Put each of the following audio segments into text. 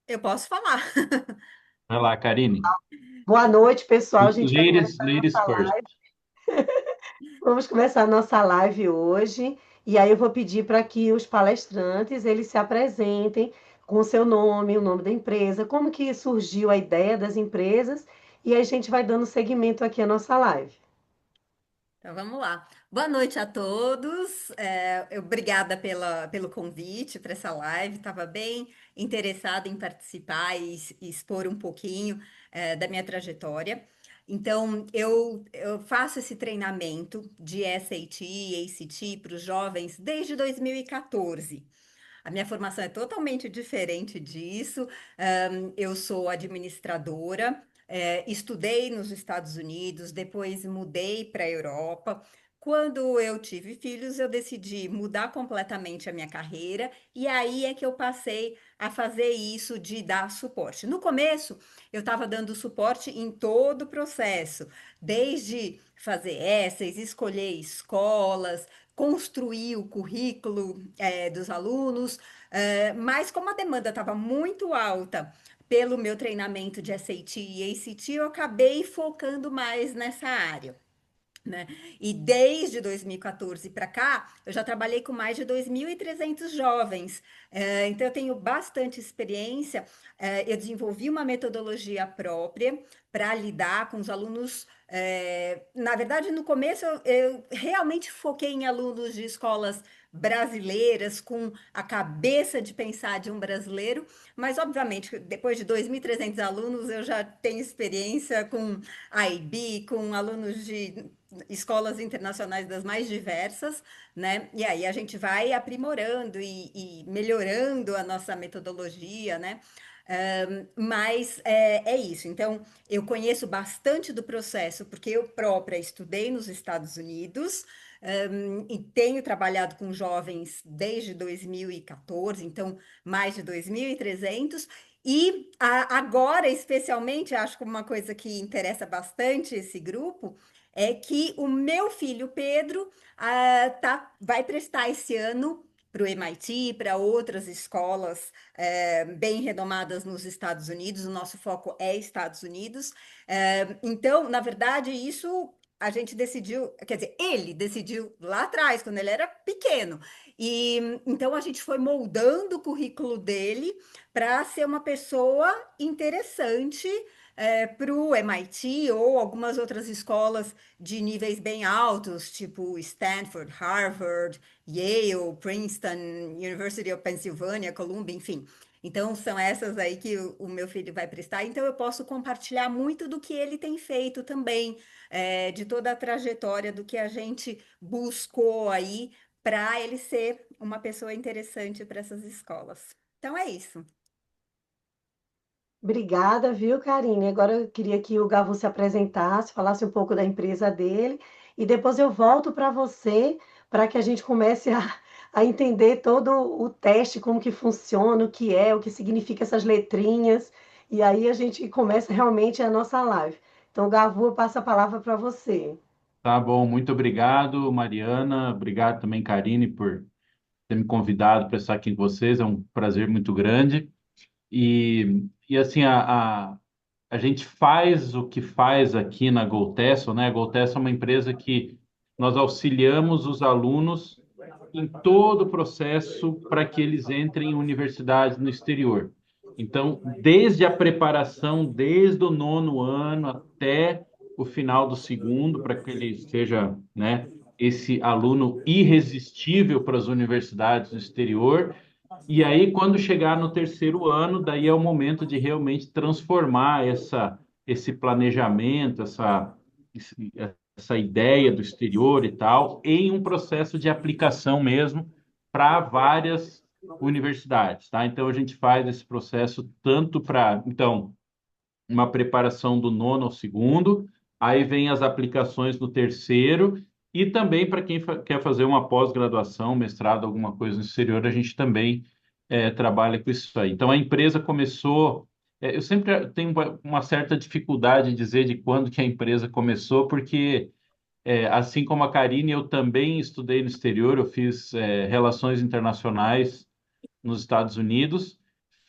Eu posso falar. Vai lá, Karine. Boa noite, pessoal. A gente vai Ladies, começar a ladies nossa first. live. Vamos começar a nossa live hoje. E aí eu vou pedir para que os palestrantes eles se apresentem com o seu nome, o nome da empresa, como que surgiu a ideia das empresas, e aí a gente vai dando seguimento aqui à nossa live. Então vamos lá. Boa noite a todos. Obrigada pelo convite para essa live. Estava bem interessada em participar e expor um pouquinho da minha trajetória. Então, eu faço esse treinamento de SAT e ACT para os jovens desde 2014. A minha formação é totalmente diferente disso. Eu sou administradora, estudei nos Estados Unidos, depois mudei para a Europa. Quando eu tive filhos, eu decidi mudar completamente a minha carreira, e aí é que eu passei a fazer isso de dar suporte. No começo, eu estava dando suporte em todo o processo, desde fazer essays, escolher escolas, construir o currículo, dos alunos, mas como a demanda estava muito alta pelo meu treinamento de SAT e ACT, eu acabei focando mais nessa área, né? E desde 2014 para cá, eu já trabalhei com mais de 2.300 jovens. Então, eu tenho bastante experiência. Eu desenvolvi uma metodologia própria para lidar com os alunos. Na verdade, no começo, eu realmente foquei em alunos de escolas brasileiras, com a cabeça de pensar de um brasileiro, mas obviamente, depois de 2.300 alunos, eu já tenho experiência com IB, com alunos de escolas internacionais das mais diversas, né? E aí a gente vai aprimorando e melhorando a nossa metodologia, né? Mas é isso. Então, eu conheço bastante do processo, porque eu própria estudei nos Estados Unidos, e tenho trabalhado com jovens desde 2014, então mais de 2.300. E agora, especialmente, acho que uma coisa que interessa bastante esse grupo é que o meu filho Pedro vai prestar esse ano para o MIT, para outras escolas bem renomadas nos Estados Unidos. O nosso foco é Estados Unidos. Então, na verdade, isso a gente decidiu, quer dizer, ele decidiu lá atrás, quando ele era pequeno. E então a gente foi moldando o currículo dele para ser uma pessoa interessante para o MIT ou algumas outras escolas de níveis bem altos, tipo Stanford, Harvard, Yale, Princeton, University of Pennsylvania, Columbia, enfim. Então, são essas aí que o meu filho vai prestar. Então, eu posso compartilhar muito do que ele tem feito também, de toda a trajetória do que a gente buscou aí para ele ser uma pessoa interessante para essas escolas. Então, é isso. Obrigada, viu, Karine? Agora eu queria que o Gavo se apresentasse, falasse um pouco da empresa dele, e depois eu volto para você, para que a gente comece a entender todo o teste, como que funciona, o que significa essas letrinhas, e aí a gente começa realmente a nossa live. Então, Gavo, eu passo a palavra para você. Tá bom, muito obrigado, Mariana. Obrigado também, Karine, por ter me convidado para estar aqui com vocês. É um prazer muito grande. E assim, a gente faz o que faz aqui na GoTesso, né? A GoTesso é uma empresa que nós auxiliamos os alunos em todo o processo para que eles entrem em universidades no exterior. Então, desde a preparação, desde o nono ano até o final do segundo, para que ele seja, né, esse aluno irresistível para as universidades do exterior. E aí, quando chegar no terceiro ano, daí é o momento de realmente transformar esse planejamento, essa ideia do exterior e tal, em um processo de aplicação mesmo para várias universidades, tá? Então, a gente faz esse processo tanto para, então, uma preparação do nono ao segundo, aí vem as aplicações no terceiro, e também para quem quer fazer uma pós-graduação, mestrado, alguma coisa no exterior, a gente também trabalha com isso aí. Então a empresa começou. Eu sempre tenho uma certa dificuldade em dizer de quando que a empresa começou, porque assim como a Karine, eu também estudei no exterior, eu fiz relações internacionais nos Estados Unidos.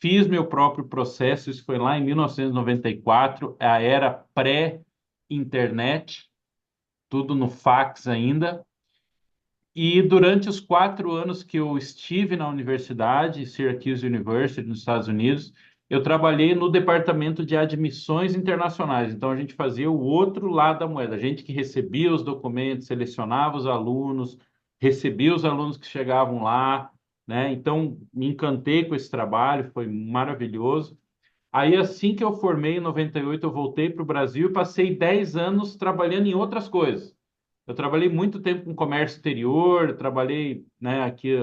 fiz meu próprio processo, isso foi lá em 1994, a era pré-internet, tudo no fax ainda. E durante os 4 anos que eu estive na universidade, Syracuse University, nos Estados Unidos, eu trabalhei no departamento de admissões internacionais. Então, a gente fazia o outro lado da moeda. A gente que recebia os documentos, selecionava os alunos, recebia os alunos que chegavam lá, né? Então, me encantei com esse trabalho, foi maravilhoso. Aí, assim que eu formei, em 98, eu voltei para o Brasil e passei 10 anos trabalhando em outras coisas. Eu trabalhei muito tempo com comércio exterior, trabalhei, né, aqui,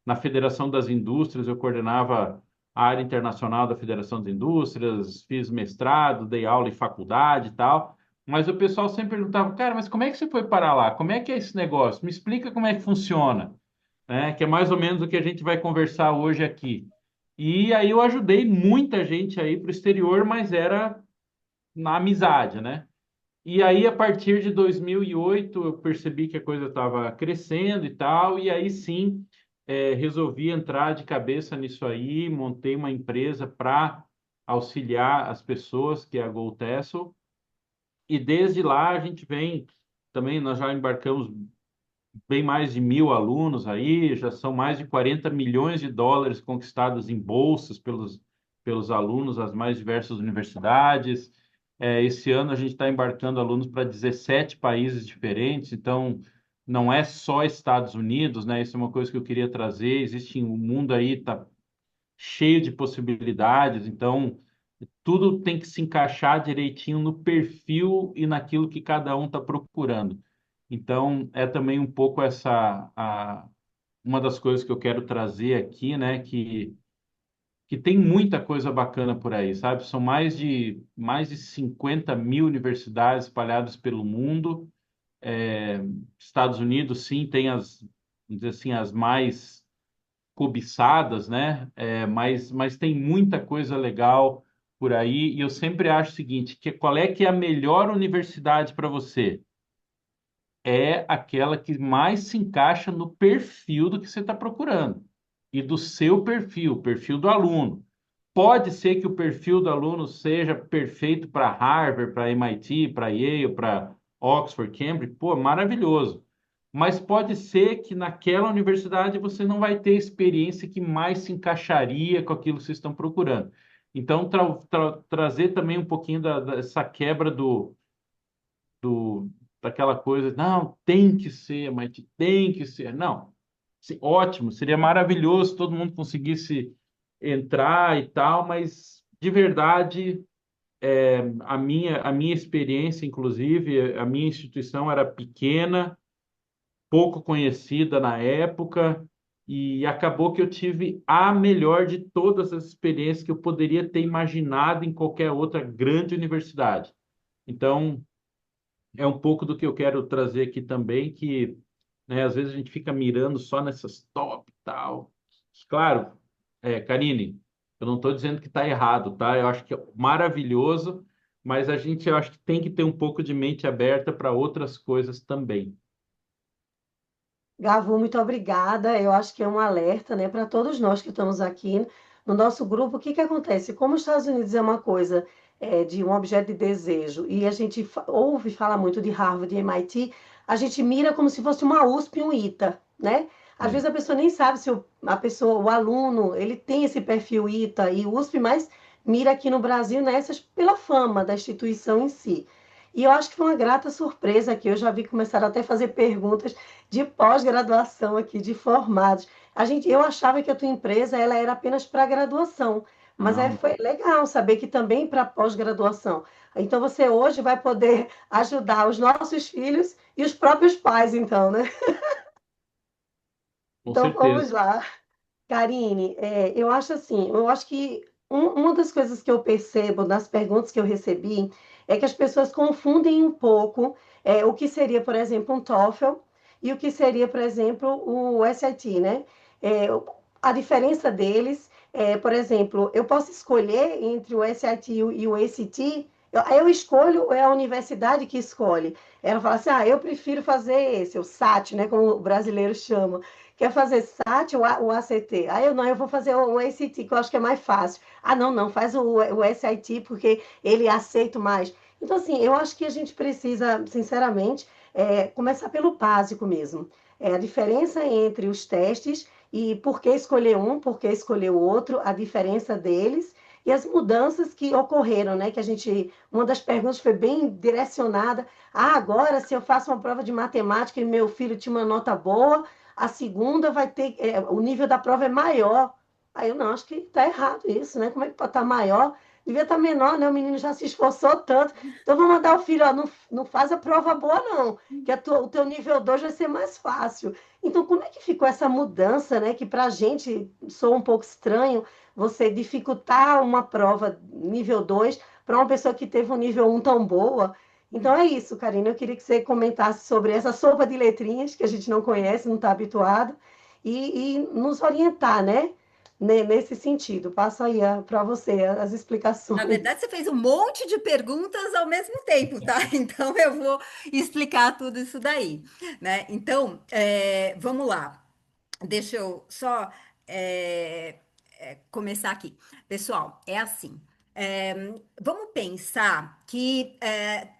na Federação das Indústrias, eu coordenava a área internacional da Federação das Indústrias, fiz mestrado, dei aula em faculdade e tal. Mas o pessoal sempre perguntava, cara, mas como é que você foi parar lá? Como é que é esse negócio? Me explica como é que funciona, né? Que é mais ou menos o que a gente vai conversar hoje aqui. E aí eu ajudei muita gente aí para o exterior, mas era na amizade, né? E aí, a partir de 2008, eu percebi que a coisa estava crescendo e tal, e aí sim, resolvi entrar de cabeça nisso aí, montei uma empresa para auxiliar as pessoas, que é a GoTessel, e desde lá a gente vem, também nós já embarcamos bem mais de 1.000 alunos aí, já são mais de 40 milhões de dólares conquistados em bolsas pelos alunos das mais diversas universidades. Esse ano a gente está embarcando alunos para 17 países diferentes, então não é só Estados Unidos, né? Isso é uma coisa que eu queria trazer. Existe o mundo aí está cheio de possibilidades, então tudo tem que se encaixar direitinho no perfil e naquilo que cada um está procurando. Então, é também um pouco uma das coisas que eu quero trazer aqui, né? Que tem muita coisa bacana por aí, sabe? São mais de 50 mil universidades espalhadas pelo mundo. É, Estados Unidos, sim, tem vamos dizer assim, as mais cobiçadas, né? Mas tem muita coisa legal por aí. E eu sempre acho o seguinte, qual é que é a melhor universidade para você? É aquela que mais se encaixa no perfil do que você está procurando e do seu perfil, perfil do aluno. Pode ser que o perfil do aluno seja perfeito para Harvard, para MIT, para Yale, para Oxford, Cambridge, pô, maravilhoso. Mas pode ser que naquela universidade você não vai ter a experiência que mais se encaixaria com aquilo que vocês estão procurando. Então, trazer também um pouquinho dessa quebra do, daquela coisa, não, tem que ser, mas tem que ser. Não, ótimo, seria maravilhoso se todo mundo conseguisse entrar e tal, mas de verdade, a minha experiência, inclusive, a minha instituição era pequena, pouco conhecida na época, e acabou que eu tive a melhor de todas as experiências que eu poderia ter imaginado em qualquer outra grande universidade. Então, é um pouco do que eu quero trazer aqui também, que, né, às vezes a gente fica mirando só nessas top e tal. Claro, Karine, eu não estou dizendo que está errado, tá? Eu acho que é maravilhoso, mas eu acho que tem que ter um pouco de mente aberta para outras coisas também. Gavu, muito obrigada. Eu acho que é um alerta, né, para todos nós que estamos aqui no nosso grupo. O que que acontece? Como os Estados Unidos é uma coisa de um objeto de desejo e a gente ouve falar muito de Harvard e MIT, a gente mira como se fosse uma USP e um ITA, né? Às É. vezes a pessoa nem sabe se a pessoa, o aluno, ele tem esse perfil ITA e USP, mas mira aqui no Brasil nessas pela fama da instituição em si. E eu acho que foi uma grata surpresa que eu já vi começar até a fazer perguntas de pós-graduação aqui, de formados. Eu achava que a tua empresa ela era apenas para graduação, mas Não, foi legal saber que também para pós-graduação. Então você hoje vai poder ajudar os nossos filhos e os próprios pais, então, né? com Então vamos certeza. lá. Karine, eu acho assim, eu acho que uma das coisas que eu percebo nas perguntas que eu recebi é que as pessoas confundem um pouco o que seria, por exemplo, um TOEFL e o que seria, por exemplo, o SAT, né? É, a diferença deles por exemplo, eu posso escolher entre o SAT e o ACT, eu escolho ou é a universidade que escolhe? Ela fala assim, eu prefiro fazer esse, o SAT, né, como o brasileiro chama. quer fazer SAT ou o ACT? Aí eu, não, eu vou fazer o ACT, que eu acho que é mais fácil. Ah, não, não, faz o SIT, porque ele aceita mais. Então, assim, eu acho que a gente precisa, sinceramente, começar pelo básico mesmo. A diferença entre os testes e por que escolher um, por que escolher o outro, a diferença deles e as mudanças que ocorreram, né? Que a gente, uma das perguntas foi bem direcionada. Ah, agora se eu faço uma prova de matemática e meu filho tinha uma nota boa, a segunda vai ter, o nível da prova é maior. Aí eu não, acho que está errado isso, né? Como é que pode estar maior? Devia estar menor, né? O menino já se esforçou tanto. Então vou mandar o filho, ó, não, não faz a prova boa, não, que o teu nível 2 vai ser mais fácil. Então, como é que ficou essa mudança, né? Que para a gente soa um pouco estranho você dificultar uma prova nível 2 para uma pessoa que teve um nível um tão boa. Então é isso, Karina. Eu queria que você comentasse sobre essa sopa de letrinhas que a gente não conhece, não está habituado, e nos orientar, né? Nesse sentido. Passo aí para você as Na explicações. verdade, você fez um monte de perguntas ao mesmo tempo, tá? Então, eu vou explicar tudo isso daí, né? Então, vamos lá. Deixa eu só começar aqui. Pessoal, é assim. é, Vamos pensar que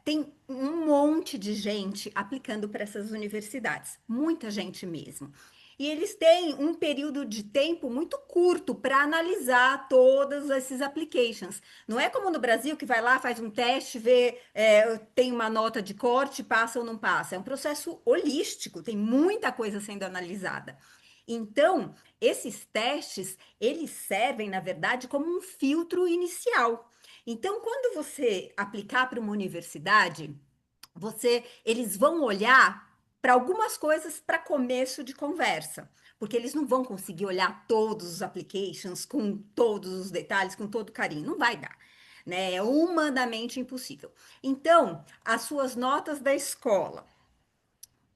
tem um monte de gente aplicando para essas universidades, muita gente mesmo. E eles têm um período de tempo muito curto para analisar todos esses applications. Não é como no Brasil que vai lá, faz um teste, vê, tem uma nota de corte, passa ou não passa. É um processo holístico, tem muita coisa sendo analisada. Então, esses testes, eles servem, na verdade, como um filtro inicial. Então, quando você aplicar para uma universidade, eles vão olhar para algumas coisas para começo de conversa, porque eles não vão conseguir olhar todos os applications com todos os detalhes, com todo carinho, não vai dar, né? É humanamente impossível. Então, as suas notas da escola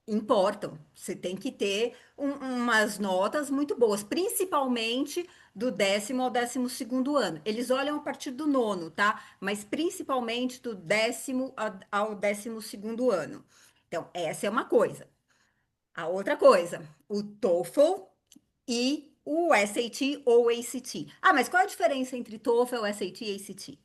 importam. Você tem que ter umas notas muito boas, principalmente do 10º ao 12º ano. Eles olham a partir do nono, tá? Mas principalmente do 10º ao 12º ano. Então, essa é uma coisa. A outra coisa, o TOEFL e o SAT ou ACT. Ah, mas qual a diferença entre TOEFL, SAT e ACT?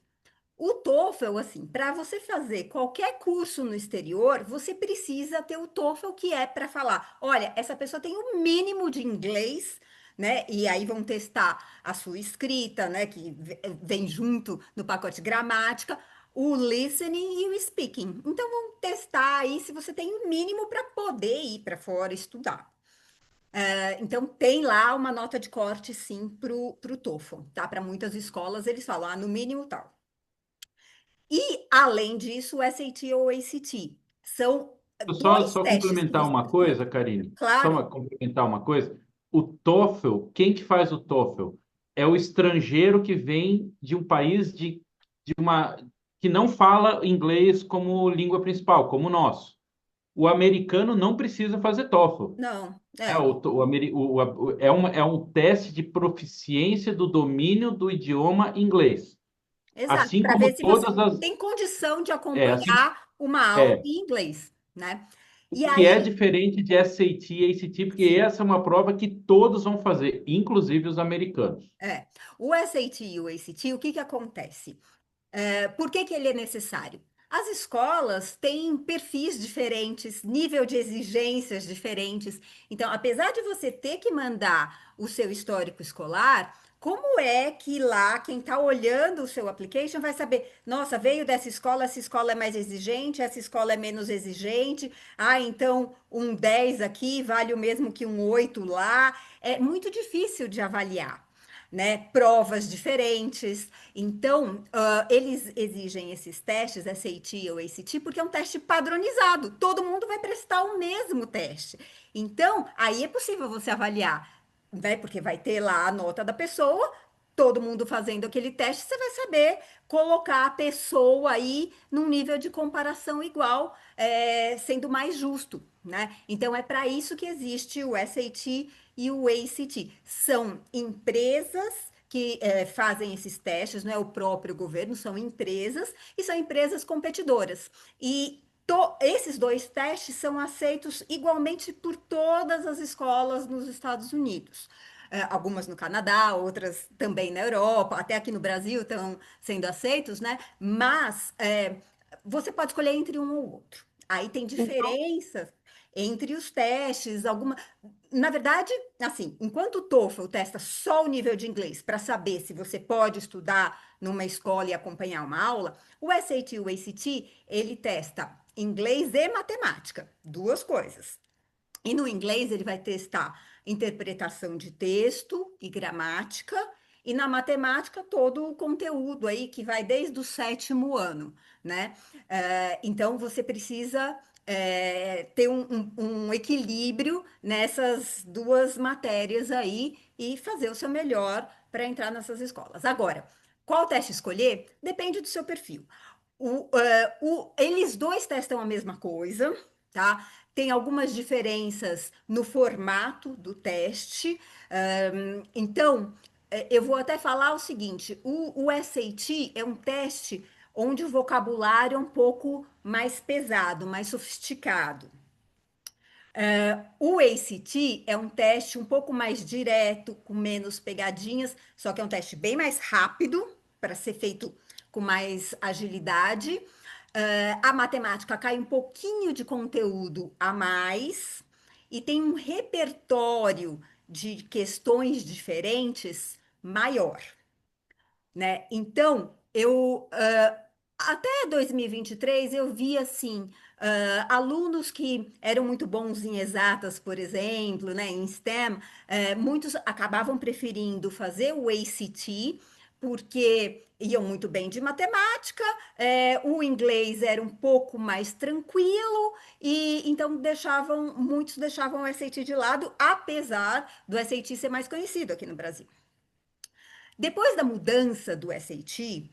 O TOEFL, assim, para você fazer qualquer curso no exterior, você precisa ter o TOEFL, que é para falar, olha, essa pessoa tem o mínimo de inglês, né? E aí vão testar a sua escrita, né? Que vem junto no pacote gramática, o listening e o speaking. Então vão testar aí se você tem o mínimo para poder ir para fora estudar. Então tem lá uma nota de corte, sim, pro TOEFL, tá? Para muitas escolas eles falam, no mínimo tal. E, além disso, o SAT ou ACT são dois Só testes que complementar você uma precisa. coisa, Karine. Claro, Complementar uma coisa. O TOEFL, quem que faz o TOEFL? É o estrangeiro que vem de um país de uma que não fala inglês como língua principal, como o nosso. O americano não precisa fazer TOEFL. não, É, é um teste de proficiência do domínio do idioma inglês. exato, Assim para como ver se você todas as. tem condição de Assim, acompanhar uma aula é, em inglês, né? E que é aí, diferente de SAT e ACT, porque sim, essa é uma prova que todos vão fazer, inclusive os americanos. o SAT e o ACT, o que que acontece? Por que que ele é necessário? As escolas têm perfis diferentes, nível de exigências diferentes. Então, apesar de você ter que mandar o seu histórico escolar, como é que lá quem está olhando o seu application vai saber, nossa, veio dessa escola, essa escola é mais exigente, essa escola é menos exigente, então um 10 aqui vale o mesmo que um 8 lá. É muito difícil de avaliar, né? Provas diferentes. Então, eles exigem esses testes, SAT ou ACT, porque é um teste padronizado. Todo mundo vai prestar o mesmo teste. Então, aí é possível você avaliar, né? Porque vai ter lá a nota da pessoa, todo mundo fazendo aquele teste, você vai saber colocar a pessoa aí num nível de comparação igual, sendo mais justo, né? Então, é para isso que existe o SAT e o ACT. São empresas que fazem esses testes, não é o próprio governo, são empresas e são empresas competidoras. E Esses dois testes são aceitos igualmente por todas as escolas nos Estados Unidos. Algumas no Canadá, outras também na Europa, até aqui no Brasil estão sendo aceitos, né? Mas você pode escolher entre um ou outro. Aí tem Então, diferenças entre os testes, alguma. Na verdade, assim, enquanto o TOEFL testa só o nível de inglês para saber se você pode estudar numa escola e acompanhar uma aula, o SAT e o ACT, ele testa inglês e matemática, duas coisas. E no inglês ele vai testar interpretação de texto e gramática, e na matemática todo o conteúdo aí que vai desde o sétimo ano, né? Então você precisa ter um equilíbrio nessas duas matérias aí e fazer o seu melhor para entrar nessas escolas. Agora, qual teste escolher? Depende do seu perfil. Eles dois testam a mesma coisa, tá? Tem algumas diferenças no formato do teste. Então, eu vou até falar o seguinte: o SAT é um teste onde o vocabulário é um pouco mais pesado, mais sofisticado. O ACT é um teste um pouco mais direto, com menos pegadinhas, só que é um teste bem mais rápido para ser feito com mais agilidade. A matemática cai um pouquinho de conteúdo a mais e tem um repertório de questões diferentes maior, né? Então, até 2023 eu vi assim, alunos que eram muito bons em exatas, por exemplo, né, em STEM, muitos acabavam preferindo fazer o ACT porque iam muito bem de matemática, o inglês era um pouco mais tranquilo e então muitos deixavam o SAT de lado, apesar do SAT ser mais conhecido aqui no Brasil. Depois da mudança do SAT,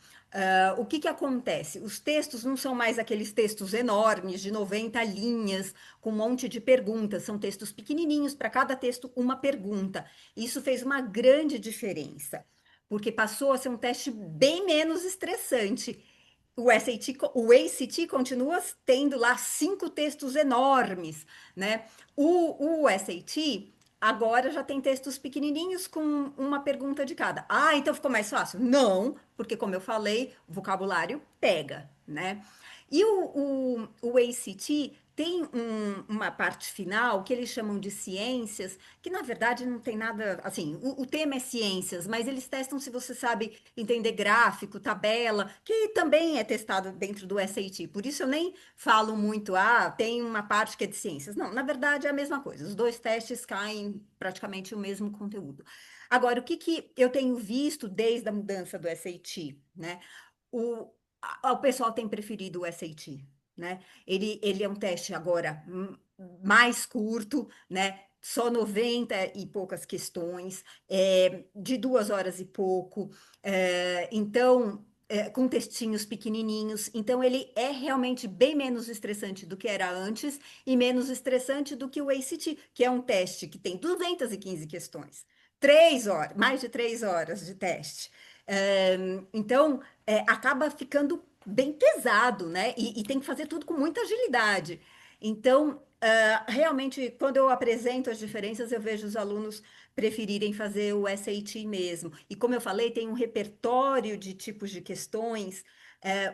o que que acontece? Os textos não são mais aqueles textos enormes de 90 linhas, com um monte de perguntas, são textos pequenininhos, para cada texto uma pergunta. Isso fez uma grande diferença, porque passou a ser um teste bem menos estressante. O ACT continua tendo lá 5 textos enormes, né? O SAT agora já tem textos pequenininhos com uma pergunta de cada. Ah, então ficou mais fácil? Não, porque como eu falei, o vocabulário pega, né? E o ACT tem uma parte final que eles chamam de ciências, que na verdade não tem nada, assim, o tema é ciências, mas eles testam se você sabe entender gráfico, tabela, que também é testado dentro do SAT. Por isso eu nem falo muito, tem uma parte que é de ciências. Não, na verdade é a mesma coisa. Os dois testes caem praticamente o mesmo conteúdo. Agora, o que que eu tenho visto desde a mudança do SAT, né? O pessoal tem preferido o SAT, né? Ele é um teste agora mais curto, né? Só 90 e poucas questões, de 2 horas e pouco. Então, com textinhos pequenininhos. Então, ele é realmente bem menos estressante do que era antes e menos estressante do que o ACT, que é um teste que tem 215 questões. 3 horas, mais de 3 horas de teste. Então, acaba ficando bem pesado, né? E tem que fazer tudo com muita agilidade. Então, realmente, quando eu apresento as diferenças, eu vejo os alunos preferirem fazer o SAT mesmo. E como eu falei, tem um repertório de tipos de questões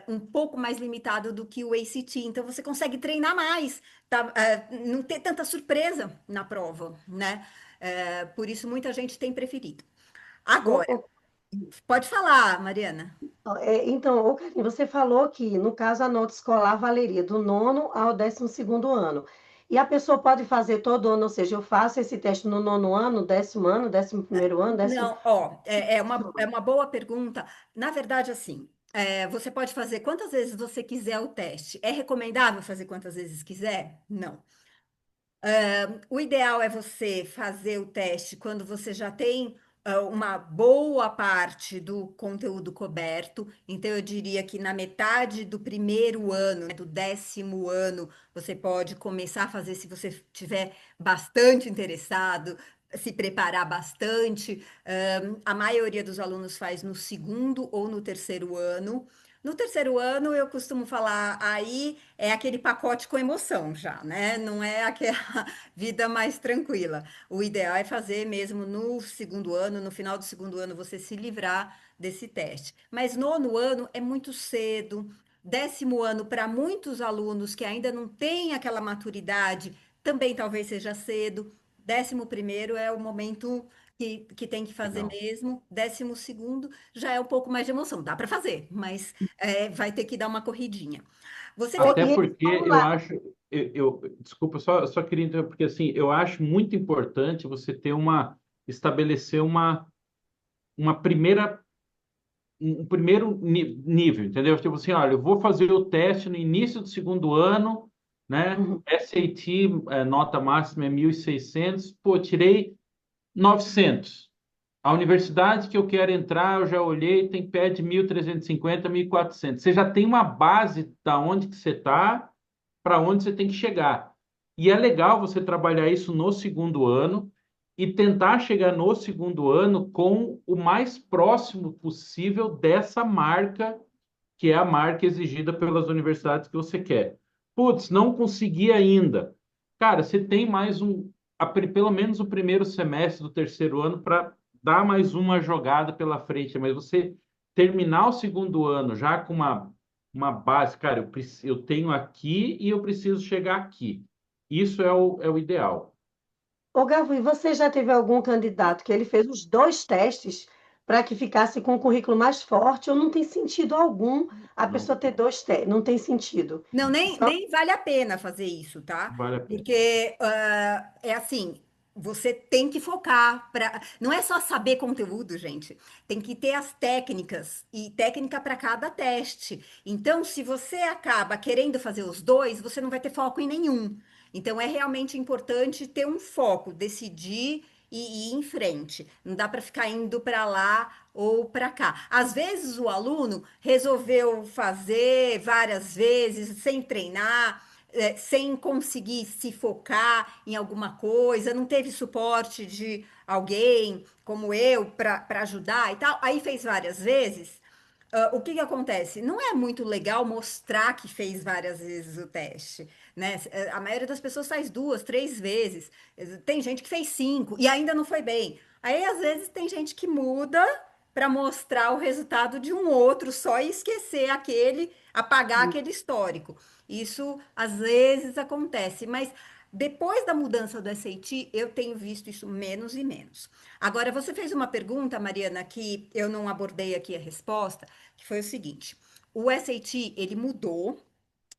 um pouco mais limitado do que o ACT. Então, você consegue treinar mais, tá? Não ter tanta surpresa na prova, né? Por isso, muita gente tem preferido. ô, Agora, ô, pode falar, Mariana. então, ô, Karine, você falou que, no caso, a nota escolar valeria do nono ao 12º ano. E a pessoa pode fazer todo ano, ou seja, eu faço esse teste no nono ano, 10º ano, 11º ano, décimo... Não, ó, é uma boa pergunta. Na verdade, assim, você pode fazer quantas vezes você quiser o teste. É recomendável fazer quantas vezes quiser? Não. O ideal é você fazer o teste quando você já tem uma boa parte do conteúdo coberto. Então, eu diria que na metade do primeiro ano, né, do 10º ano, você pode começar a fazer se você tiver bastante interessado, se preparar bastante. A maioria dos alunos faz no segundo ou no terceiro ano. No terceiro ano, eu costumo falar, aí é aquele pacote com emoção já, né? Não é aquela vida mais tranquila. O ideal é fazer mesmo no segundo ano, no final do segundo ano, você se livrar desse teste. Mas nono ano é muito cedo. Décimo ano, para muitos alunos que ainda não têm aquela maturidade, também talvez seja cedo. Décimo primeiro é o momento que tem que fazer Legal. mesmo. Décimo segundo já é um pouco mais de emoção. Dá para fazer, mas vai ter que dar uma corridinha. Você fez. Até E porque vamos eu lá. acho, desculpa, só queria interromper, porque assim, eu acho muito importante você ter estabelecer uma primeira, um primeiro nível, entendeu? Tipo assim, olha, eu vou fazer o teste no início do segundo ano, né? Uhum. SAT, nota máxima é 1.600, pô, tirei 900. A universidade que eu quero entrar, eu já olhei, tem pede 1.350, 1.400. Você já tem uma base da onde que você está, para onde você tem que chegar. E é legal você trabalhar isso no segundo ano e tentar chegar no segundo ano com o mais próximo possível dessa marca, que é a marca exigida pelas universidades que você quer. Putz, não consegui ainda. Cara, você tem mais pelo menos o primeiro semestre do terceiro ano para dar mais uma jogada pela frente, mas você terminar o segundo ano já com uma base, cara, eu tenho aqui e eu preciso chegar aqui. Isso é o ideal. Ô, Gavi, você já teve algum candidato que ele fez os dois testes para que ficasse com um currículo mais forte, ou não tem sentido algum a Não, pessoa ter dois testes? Não tem sentido. Não, nem, Só nem vale a pena fazer isso, tá? vale a pena. Porque é assim, você tem que focar para. Não é só saber conteúdo, gente. Tem que ter as técnicas e técnica para cada teste. Então, se você acaba querendo fazer os dois, você não vai ter foco em nenhum. Então, é realmente importante ter um foco, decidir e ir em frente. Não dá para ficar indo para lá ou para cá. Às vezes o aluno resolveu fazer várias vezes sem treinar, sem conseguir se focar em alguma coisa, não teve suporte de alguém como eu para ajudar e tal. Aí fez várias vezes. O que que acontece? Não é muito legal mostrar que fez várias vezes o teste, né? A maioria das pessoas faz duas, três vezes. Tem gente que fez cinco e ainda não foi bem. Aí, às vezes, tem gente que muda para mostrar o resultado de um outro só e esquecer aquele, apagar aquele histórico. Isso às vezes acontece, mas depois da mudança do SAT, eu tenho visto isso menos e menos. Agora, você fez uma pergunta, Mariana, que eu não abordei aqui a resposta, que foi o seguinte: o SAT ele mudou,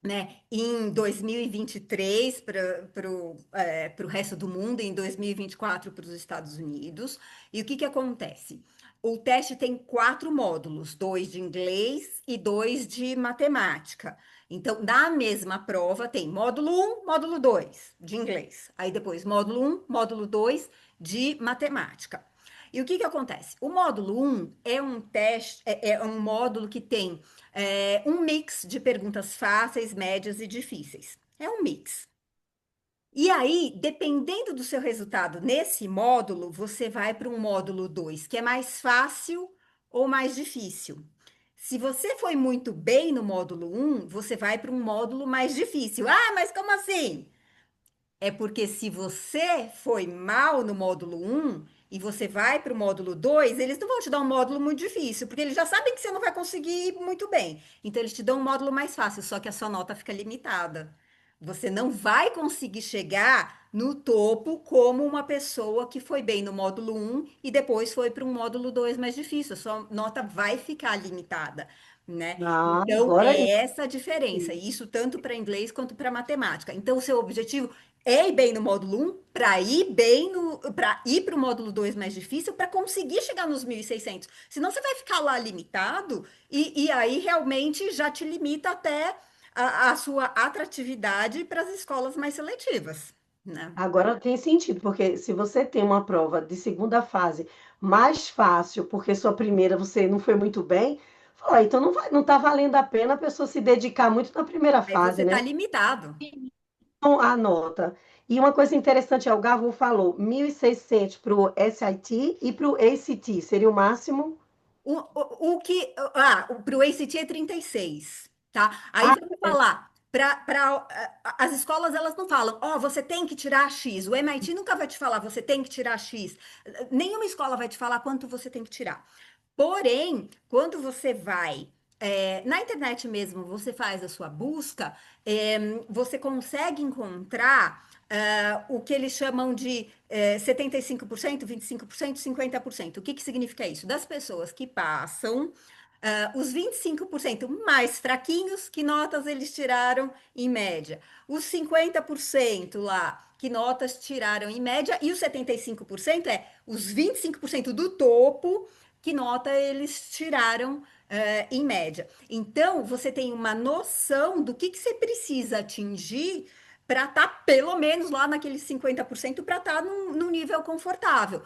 né, em 2023 para o resto do mundo, em 2024 para os Estados Unidos. E o que que acontece? O teste tem quatro módulos, dois de inglês e dois de matemática. Então, na mesma prova, tem módulo um, módulo 2 de inglês. Aí depois, módulo um, módulo 2 de matemática. E o que que acontece? O módulo um é um teste, é um módulo que tem um mix de perguntas fáceis, médias e difíceis. É um mix. E aí, dependendo do seu resultado nesse módulo, você vai para um módulo 2, que é mais fácil ou mais difícil. Se você foi muito bem no módulo um, você vai para um módulo mais difícil. Ah, mas como assim? É porque se você foi mal no módulo um e você vai para o módulo 2, eles não vão te dar um módulo muito difícil, porque eles já sabem que você não vai conseguir ir muito bem. Então, eles te dão um módulo mais fácil, só que a sua nota fica limitada. Você não vai conseguir chegar no topo como uma pessoa que foi bem no módulo um e depois foi para um módulo 2 mais difícil. A sua nota vai ficar limitada, né? Ah, Então, agora é essa a diferença. E isso tanto para inglês quanto para matemática. Então, o seu objetivo é ir bem no módulo um para ir para o módulo 2 mais difícil, para conseguir chegar nos 1.600. Senão você vai ficar lá limitado e aí realmente já te limita até a sua atratividade para as escolas mais seletivas, né? Agora tem sentido, porque se você tem uma prova de segunda fase mais fácil, porque sua primeira você não foi muito bem, fala, então não vai, não está valendo a pena a pessoa se dedicar muito na primeira Aí você fase, está né? limitado. Então, a nota. E uma coisa interessante é o Gavo falou, 1.600 para o SIT e para o ACT, seria o máximo? Para o ACT é 36, tá? Aí Ah, vamos falar, as escolas elas não falam, ó, você tem que tirar X. O MIT nunca vai te falar, você tem que tirar X. Nenhuma escola vai te falar quanto você tem que tirar. Porém, quando você vai na internet mesmo, você faz a sua busca, você consegue encontrar o que eles chamam de 75%, 25%, 50%. O que que significa isso? Das pessoas que passam, os 25% mais fraquinhos, que notas eles tiraram em média? Os 50% lá, que notas tiraram em média? E os 75% é os 25% do topo, que nota eles tiraram em média. Então, você tem uma noção do que você precisa atingir para estar pelo menos lá naqueles 50% para estar num nível confortável.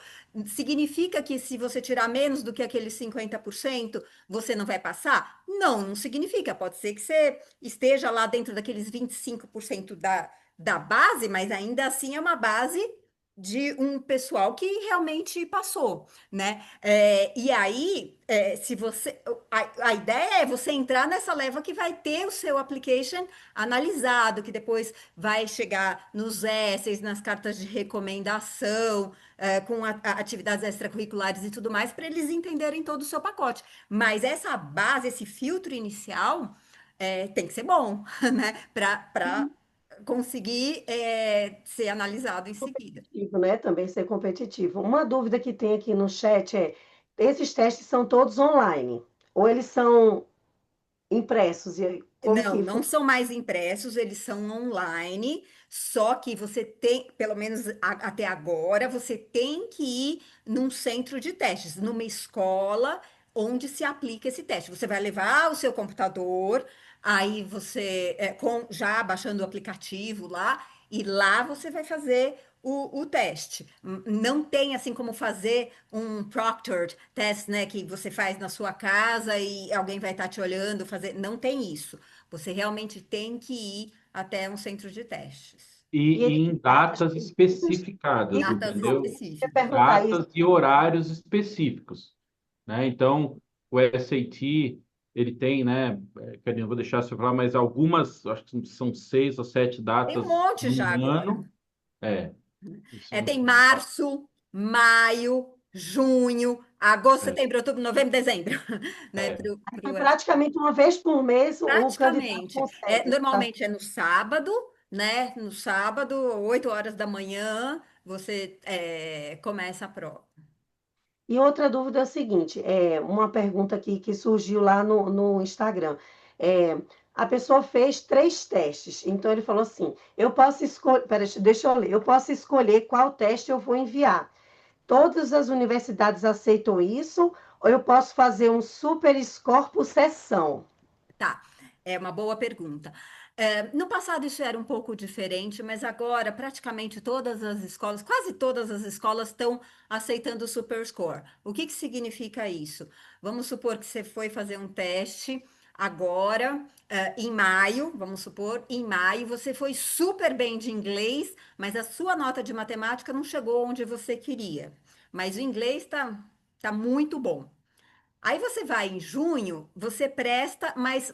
Significa que se você tirar menos do que aqueles 50%, você não vai passar? Não, não significa. Pode ser que você esteja lá dentro daqueles 25% da base, mas ainda assim é uma base de um pessoal que realmente passou, né? E aí, se você, a ideia é você entrar nessa leva que vai ter o seu application analisado, que depois vai chegar nos essays, nas cartas de recomendação, com atividades extracurriculares e tudo mais, para eles entenderem todo o seu pacote. Mas essa base, esse filtro inicial, tem que ser bom, né? Para conseguir ser analisado em seguida. competitivo, né? Também ser competitivo. Uma dúvida que tem aqui no chat é: esses testes são todos online? Ou eles são impressos? E aí, como Não, que não funciona? são mais impressos, eles são online, só que você tem, pelo menos até agora, você tem que ir num centro de testes, numa escola onde se aplica esse teste. Você vai levar o seu computador, aí você, já baixando o aplicativo lá, e lá você vai fazer o teste. Não tem assim como fazer um proctored test, né, que você faz na sua casa e alguém vai estar te olhando fazer. Não tem isso. Você realmente tem que ir até um centro de testes. E E ele em datas especificadas, Datas isso, entendeu? eu ia específicas. perguntar isso. Datas e horários específicos, né? Então, o SAT, ele tem, né, Karina, eu vou deixar você falar, mas algumas, acho que são 6 ou 7 Tem um datas monte já no agora. ano. É, Tem isso, março, maio, junho, agosto, é, setembro, outubro, novembro, dezembro, né? é. Então, praticamente uma vez por mês o candidato Praticamente. consegue. Tá? Normalmente é no sábado, né? No sábado, 8 horas da manhã, você começa a prova. E outra dúvida é a seguinte, uma pergunta aqui que surgiu lá no Instagram. É, a pessoa fez 3 testes, então ele falou assim: eu posso escolher, peraí, deixa eu ler, eu posso escolher qual teste eu vou enviar. Todas as universidades aceitam isso, ou eu posso fazer um super score por sessão? Tá, é uma boa pergunta. No passado isso era um pouco diferente, mas agora praticamente todas as escolas, quase todas as escolas estão aceitando o Super Score. O que que significa isso? Vamos supor que você foi fazer um teste agora, em maio, vamos supor, em maio você foi super bem de inglês, mas a sua nota de matemática não chegou onde você queria. Mas o inglês tá muito bom. Aí você vai em junho, você presta, mas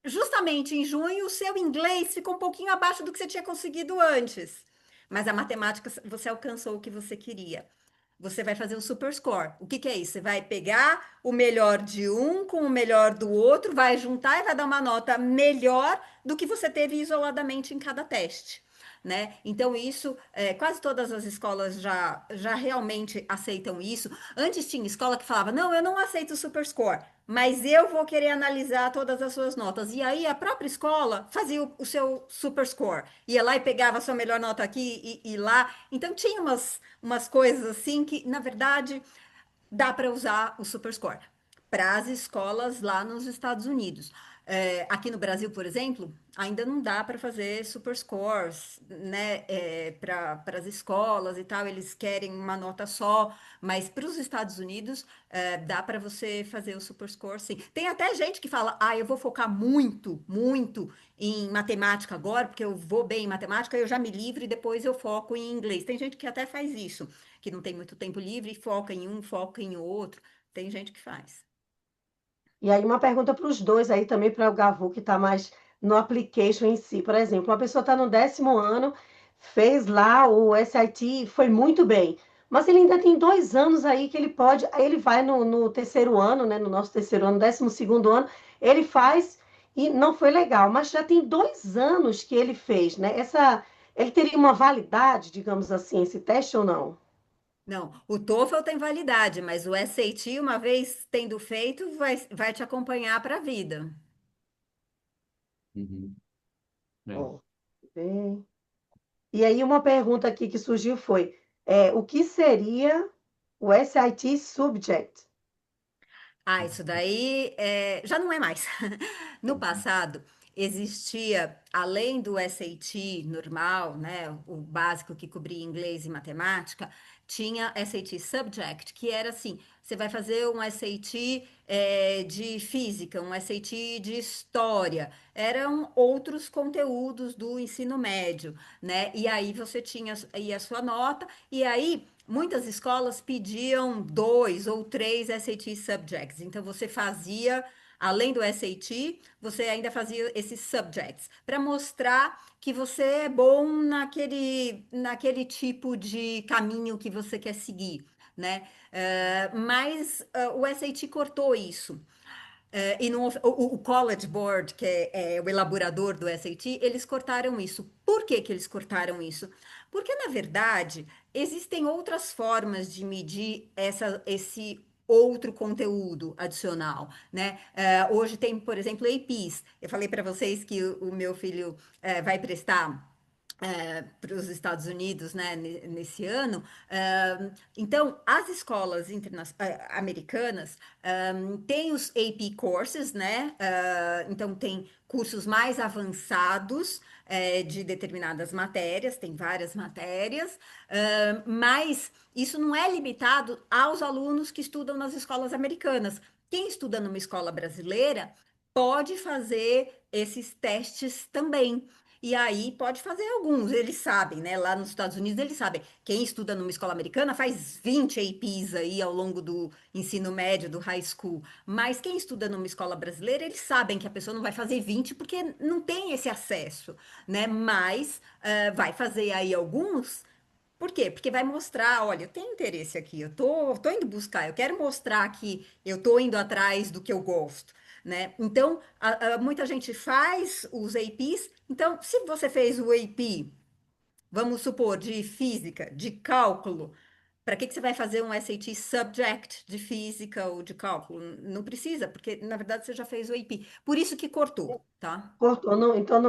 justamente em junho o seu inglês ficou um pouquinho abaixo do que você tinha conseguido antes. Mas a matemática você alcançou o que você queria. Você vai fazer o super score. O que que é isso? Você vai pegar o melhor de um com o melhor do outro, vai juntar e vai dar uma nota melhor do que você teve isoladamente em cada teste. Né? Então, isso, quase todas as escolas já realmente aceitam isso. Antes tinha escola que falava: não, eu não aceito o super score, mas eu vou querer analisar todas as suas notas. E aí a própria escola fazia o seu super score, ia lá e pegava a sua melhor nota aqui e lá. Então, tinha umas coisas assim que, na verdade, dá para usar o SuperScore para as escolas lá nos Estados Unidos. Aqui no Brasil, por exemplo, ainda não dá para fazer super scores, né, para as escolas e tal, eles querem uma nota só, mas para os Estados Unidos dá para você fazer o super score, sim. Tem até gente que fala, eu vou focar muito, muito em matemática agora, porque eu vou bem em matemática, eu já me livro e depois eu foco em inglês. Tem gente que até faz isso, que não tem muito tempo livre e foca em um, foca em outro. Tem gente que faz. E aí, uma pergunta para os dois aí também, para o Gavu, que está mais no application em si. Por exemplo, uma pessoa está no 10º ano, fez lá o SIT, foi muito bem, mas ele ainda tem 2 anos aí que ele pode. Aí ele vai no terceiro ano, né? No nosso terceiro ano, 12º ano, ele faz e não foi legal, mas já tem 2 anos que ele fez, né? Ele teria uma validade, digamos assim, esse teste ou não? Não, o TOEFL tem validade, mas o SAT, uma vez tendo feito, vai te acompanhar para a vida. Uhum. É. Ó, bem. E aí uma pergunta aqui que surgiu foi, o que seria o SIT Subject? Ah, isso daí já não é mais. No passado, existia, além do SAT normal, né, o básico que cobria inglês e matemática, tinha SAT Subject, que era assim: você vai fazer um SAT de física, um SAT de história, eram outros conteúdos do ensino médio, né? E aí você tinha aí a sua nota, e aí. Muitas escolas pediam 2 ou 3 SAT subjects, então você fazia, além do SAT, você ainda fazia esses subjects para mostrar que você é bom naquele tipo de caminho que você quer seguir, né? Mas o SAT cortou isso. E o College Board, que é o elaborador do SAT, eles cortaram isso. Por que que eles cortaram isso? Porque, na verdade, existem outras formas de medir esse outro conteúdo adicional, né? Hoje tem, por exemplo, APs. Eu falei para vocês que o meu filho vai prestar para os Estados Unidos, né, nesse ano. Então, as escolas americanas têm os AP courses, né? Então, tem cursos mais avançados de determinadas matérias, tem várias matérias, mas isso não é limitado aos alunos que estudam nas escolas americanas. Quem estuda numa escola brasileira pode fazer esses testes também. E aí pode fazer alguns, eles sabem, né? Lá nos Estados Unidos eles sabem. Quem estuda numa escola americana faz 20 APs aí ao longo do ensino médio, do high school. Mas quem estuda numa escola brasileira, eles sabem que a pessoa não vai fazer 20 porque não tem esse acesso, né? Mas vai fazer aí alguns. Por quê? Porque vai mostrar, olha, eu tenho interesse aqui, tô indo buscar, eu quero mostrar que eu tô indo atrás do que eu gosto, né? Então, muita gente faz os APs. Então, se você fez o AP, vamos supor, de física, de cálculo, para que você vai fazer um SAT Subject de física ou de cálculo? Não precisa, porque na verdade você já fez o AP. Por isso que cortou, tá? Cortou, não, então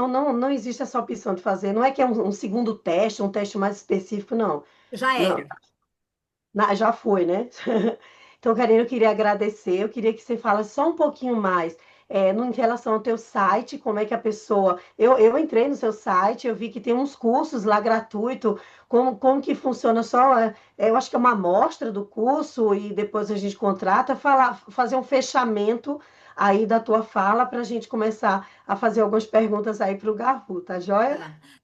não existe essa opção de fazer. Não é que é um segundo teste, um teste mais específico, não. Já Não, era. já foi, né? Então, Karina, eu queria agradecer. Eu queria que você falasse só um pouquinho mais em relação ao teu site, como é que a pessoa. Eu entrei no seu site, eu vi que tem uns cursos lá gratuito, como que funciona só. Eu acho que é uma amostra do curso e depois a gente contrata, fazer um fechamento aí da tua fala para a gente começar a fazer algumas perguntas aí para o Garfu, tá joia?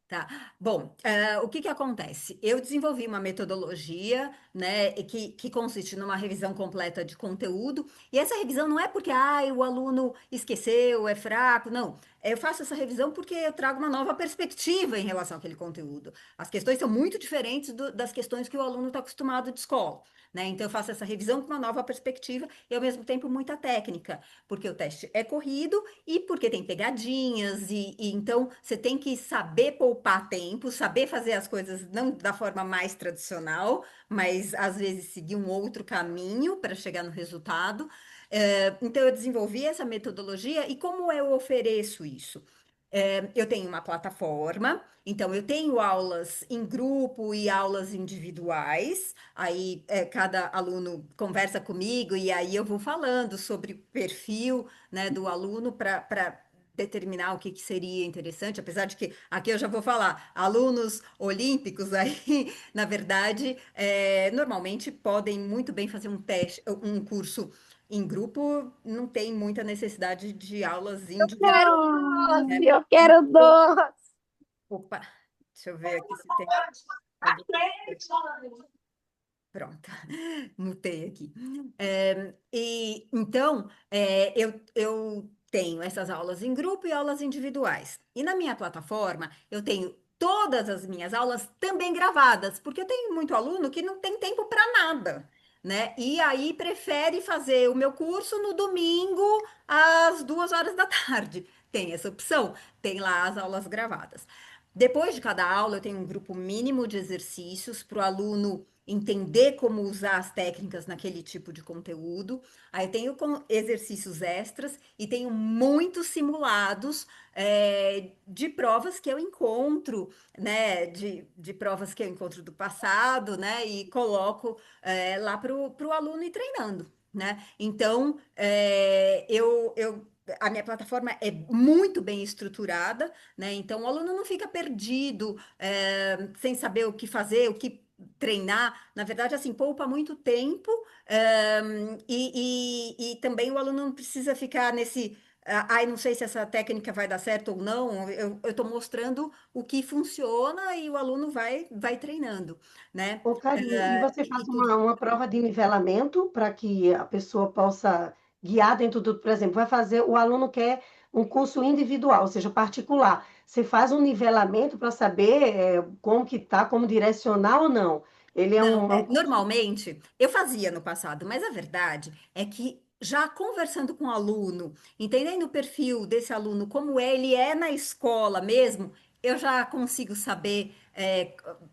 Tá, tá. Bom, o que que acontece? Eu desenvolvi uma metodologia, né, que consiste numa revisão completa de conteúdo, e essa revisão não é porque o aluno esqueceu, é fraco, não. Eu faço essa revisão porque eu trago uma nova perspectiva em relação àquele conteúdo. As questões são muito diferentes das questões que o aluno está acostumado de escola, né? Então, eu faço essa revisão com uma nova perspectiva e, ao mesmo tempo, muita técnica, porque o teste é corrido e porque tem pegadinhas, e então você tem que saber poupar tempo, saber fazer as coisas não da forma mais tradicional, mas às vezes seguir um outro caminho para chegar no resultado. Então eu desenvolvi essa metodologia e como eu ofereço isso? Eu tenho uma plataforma, então eu tenho aulas em grupo e aulas individuais. Aí cada aluno conversa comigo e aí eu vou falando sobre o perfil, né, do aluno para determinar o que, que seria interessante, apesar de que aqui eu já vou falar, alunos olímpicos aí, na verdade, normalmente podem muito bem fazer um teste, um curso em grupo, não tem muita necessidade de aulas individuais, Quero né? doce, eu quero doce. Opa, deixa eu ver aqui se tem alguma coisa. Pronto, mutei aqui. E então, eu tenho essas aulas em grupo e aulas individuais. E na minha plataforma, eu tenho todas as minhas aulas também gravadas, porque eu tenho muito aluno que não tem tempo para nada, né? E aí prefere fazer o meu curso no domingo às 2 horas da tarde. Tem essa opção, tem lá as aulas gravadas. Depois de cada aula, eu tenho um grupo mínimo de exercícios para o aluno entender como usar as técnicas naquele tipo de conteúdo. Aí eu tenho exercícios extras e tenho muitos simulados de provas que eu encontro, né? De provas que eu encontro do passado, né? E coloco lá para o aluno ir treinando, né? Então, a minha plataforma é muito bem estruturada, né? Então, o aluno não fica perdido, sem saber o que fazer, o que treinar. Na verdade, assim, poupa muito tempo, e também o aluno não precisa ficar nesse. Ai, não sei se essa técnica vai dar certo ou não. Eu estou mostrando o que funciona e o aluno vai treinando, né? Ô, Karine, e você E faz tudo. uma prova de nivelamento para que a pessoa possa guiar dentro do, por exemplo, vai fazer, o aluno quer um curso individual, ou seja, particular. Você faz um nivelamento para saber como que tá, como direcionar ou não. Ele Não, é um curso. normalmente eu fazia no passado, mas a verdade é que já conversando com o aluno, entendendo o perfil desse aluno, como ele é na escola mesmo, eu já consigo saber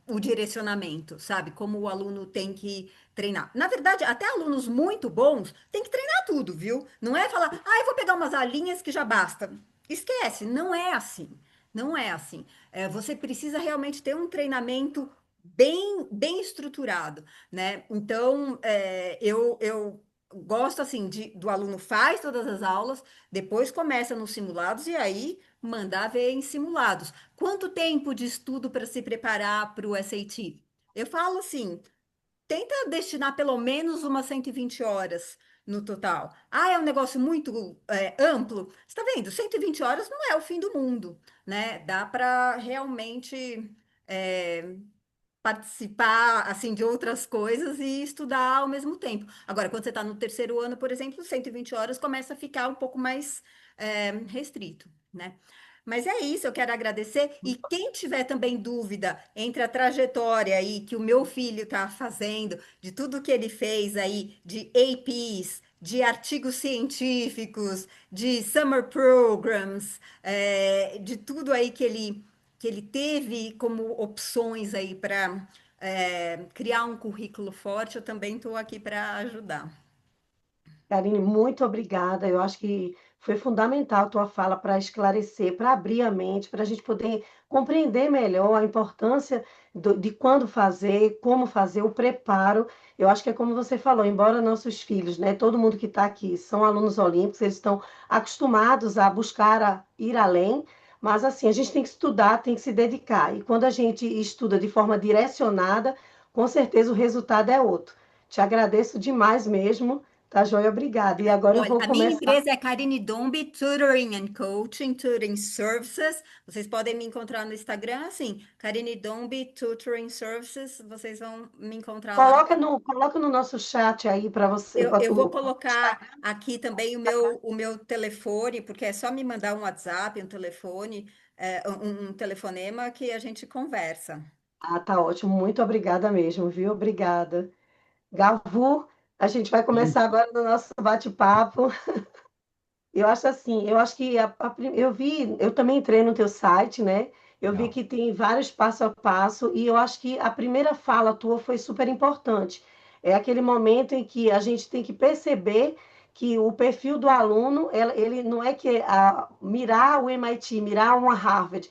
o direcionamento, sabe? Como o aluno tem que treinar. Na verdade, até alunos muito bons têm que treinar tudo, viu? Não é falar, ah, eu vou pegar umas aulinhas que já basta. Esquece, não é assim. Não é assim. Você precisa realmente ter um treinamento bem estruturado, né? Então, eu gosto assim do aluno faz todas as aulas, depois começa nos simulados e aí mandar ver em simulados. Quanto tempo de estudo para se preparar para o SAT? Eu falo assim, tenta destinar pelo menos umas 120 horas no total. Ah, é um negócio muito amplo. Você está vendo? 120 horas não é o fim do mundo, né? Dá para realmente é, participar assim de outras coisas e estudar ao mesmo tempo. Agora, quando você está no terceiro ano, por exemplo, 120 horas começa a ficar um pouco mais restrito, né? Mas é isso, eu quero agradecer. E quem tiver também dúvida entre a trajetória aí que o meu filho está fazendo, de tudo que ele fez aí, de APs, de artigos científicos, de summer programs, de tudo aí que ele teve como opções aí para criar um currículo forte, eu também estou aqui para ajudar. Karine, muito obrigada. Eu acho que foi fundamental a tua fala para esclarecer, para abrir a mente, para a gente poder compreender melhor a importância de quando fazer, como fazer, o preparo. Eu acho que é como você falou, embora nossos filhos, né, todo mundo que está aqui são alunos olímpicos, eles estão acostumados a buscar ir além, mas assim, a gente tem que estudar, tem que se dedicar. E quando a gente estuda de forma direcionada, com certeza o resultado é outro. Te agradeço demais mesmo. Tá, joia? Obrigada. E agora eu Olha, vou a minha começar. empresa é Karine Dombi Tutoring and Coaching, Tutoring Services. Vocês podem me encontrar no Instagram, assim, Karine Dombi Tutoring Services. Vocês vão me encontrar lá. Coloca no nosso chat aí para você, Eu vou para o colocar Instagram. aqui também o meu telefone, porque é só me mandar um WhatsApp, um telefone, um telefonema que a gente conversa. Ah, tá ótimo. Muito obrigada mesmo, viu? Obrigada. Galvu, a gente vai começar agora no nosso bate-papo. Eu acho assim, eu acho que eu vi, eu também entrei no teu site, né? Eu vi Legal. que tem vários passo a passo e eu acho que a primeira fala tua foi super importante. É aquele momento em que a gente tem que perceber que o perfil do aluno, ele não é que mirar o MIT, mirar uma Harvard.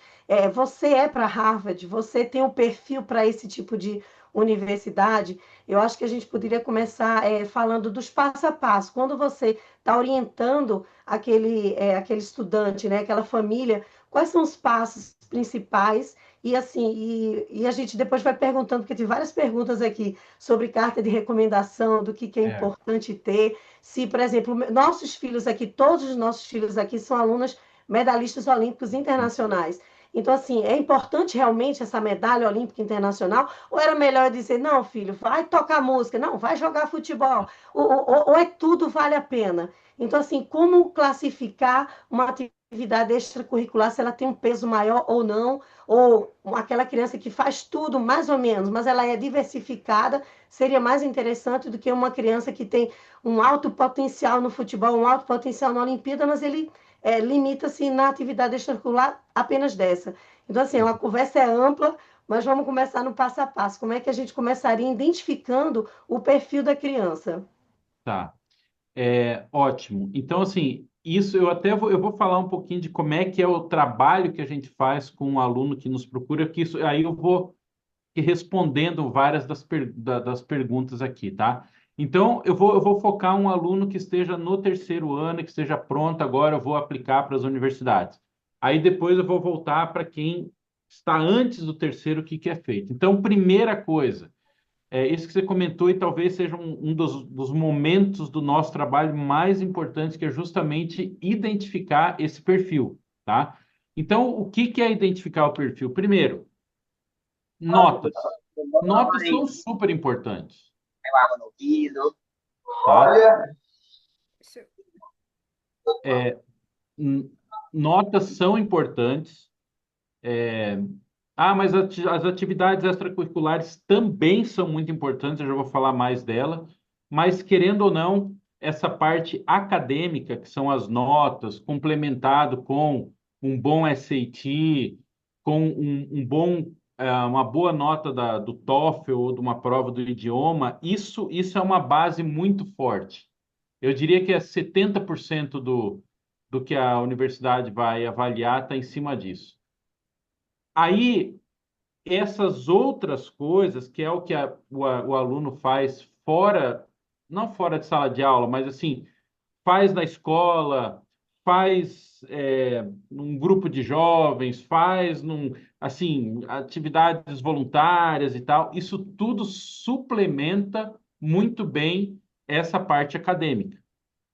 Você é para Harvard, você tem um perfil para esse tipo de universidade. Eu acho que a gente poderia começar falando dos passo a passo. Quando você está orientando aquele estudante, né, aquela família, quais são os passos principais e assim, a gente depois vai perguntando, porque tem várias perguntas aqui sobre carta de recomendação, do que é É, importante ter. Se, por exemplo, nossos filhos aqui, todos os nossos filhos aqui são alunos medalhistas olímpicos internacionais. Então, assim, é importante realmente essa medalha olímpica internacional? Ou era melhor dizer, não, filho, vai tocar música, não, vai jogar futebol? Ou é tudo vale a pena? Então, assim, como classificar uma atividade extracurricular, se ela tem um peso maior ou não? Ou aquela criança que faz tudo mais ou menos, mas ela é diversificada, seria mais interessante do que uma criança que tem um alto potencial no futebol, um alto potencial na Olimpíada, mas ele limita-se na atividade extracurricular apenas dessa. Então, assim, a conversa é ampla, mas vamos começar no passo a passo. Como é que a gente começaria identificando o perfil da criança? Tá. Ótimo. Então, assim, isso eu vou falar um pouquinho de como é que é o trabalho que a gente faz com um aluno que nos procura, que isso aí eu vou ir respondendo várias das perguntas aqui, tá? Então, eu vou focar um aluno que esteja no terceiro ano, que esteja pronto agora, eu vou aplicar para as universidades. Aí depois eu vou voltar para quem está antes do terceiro, o que que é feito. Então, primeira coisa, isso que você comentou e talvez seja um dos momentos do nosso trabalho mais importantes, que é justamente identificar esse perfil, tá? Então, o que que é identificar o perfil? Primeiro, notas. Notas são super importantes, água no ouvido. tá? Olha, Isso- N- Notas são importantes. Mas as atividades extracurriculares também são muito importantes, eu já vou falar mais dela. Mas, querendo ou não, essa parte acadêmica, que são as notas, complementado com um bom SAT, com uma boa nota do TOEFL ou de uma prova do idioma, isso é uma base muito forte. Eu diria que 70% do que a universidade vai avaliar está em cima disso. Aí, essas outras coisas, que é o que o aluno faz fora, não fora de sala de aula, mas assim, faz na escola, faz num grupo de jovens, faz assim, atividades voluntárias e tal, isso tudo suplementa muito bem essa parte acadêmica,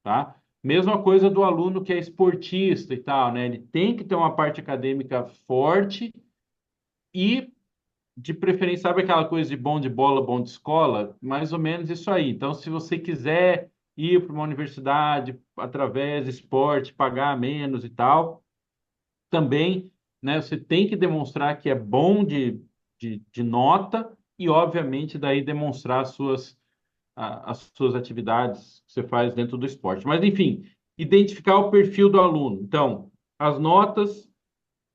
tá? Mesma coisa do aluno que é esportista e tal, né? Ele tem que ter uma parte acadêmica forte e, de preferência, sabe aquela coisa de bola, bom de escola? Mais ou menos isso aí. Então, se você quiser ir para uma universidade através de esporte, pagar menos e tal, também, né, você tem que demonstrar que é bom de nota e, obviamente, daí demonstrar as suas atividades que você faz dentro do esporte. Mas, enfim, identificar o perfil do aluno. Então, as notas,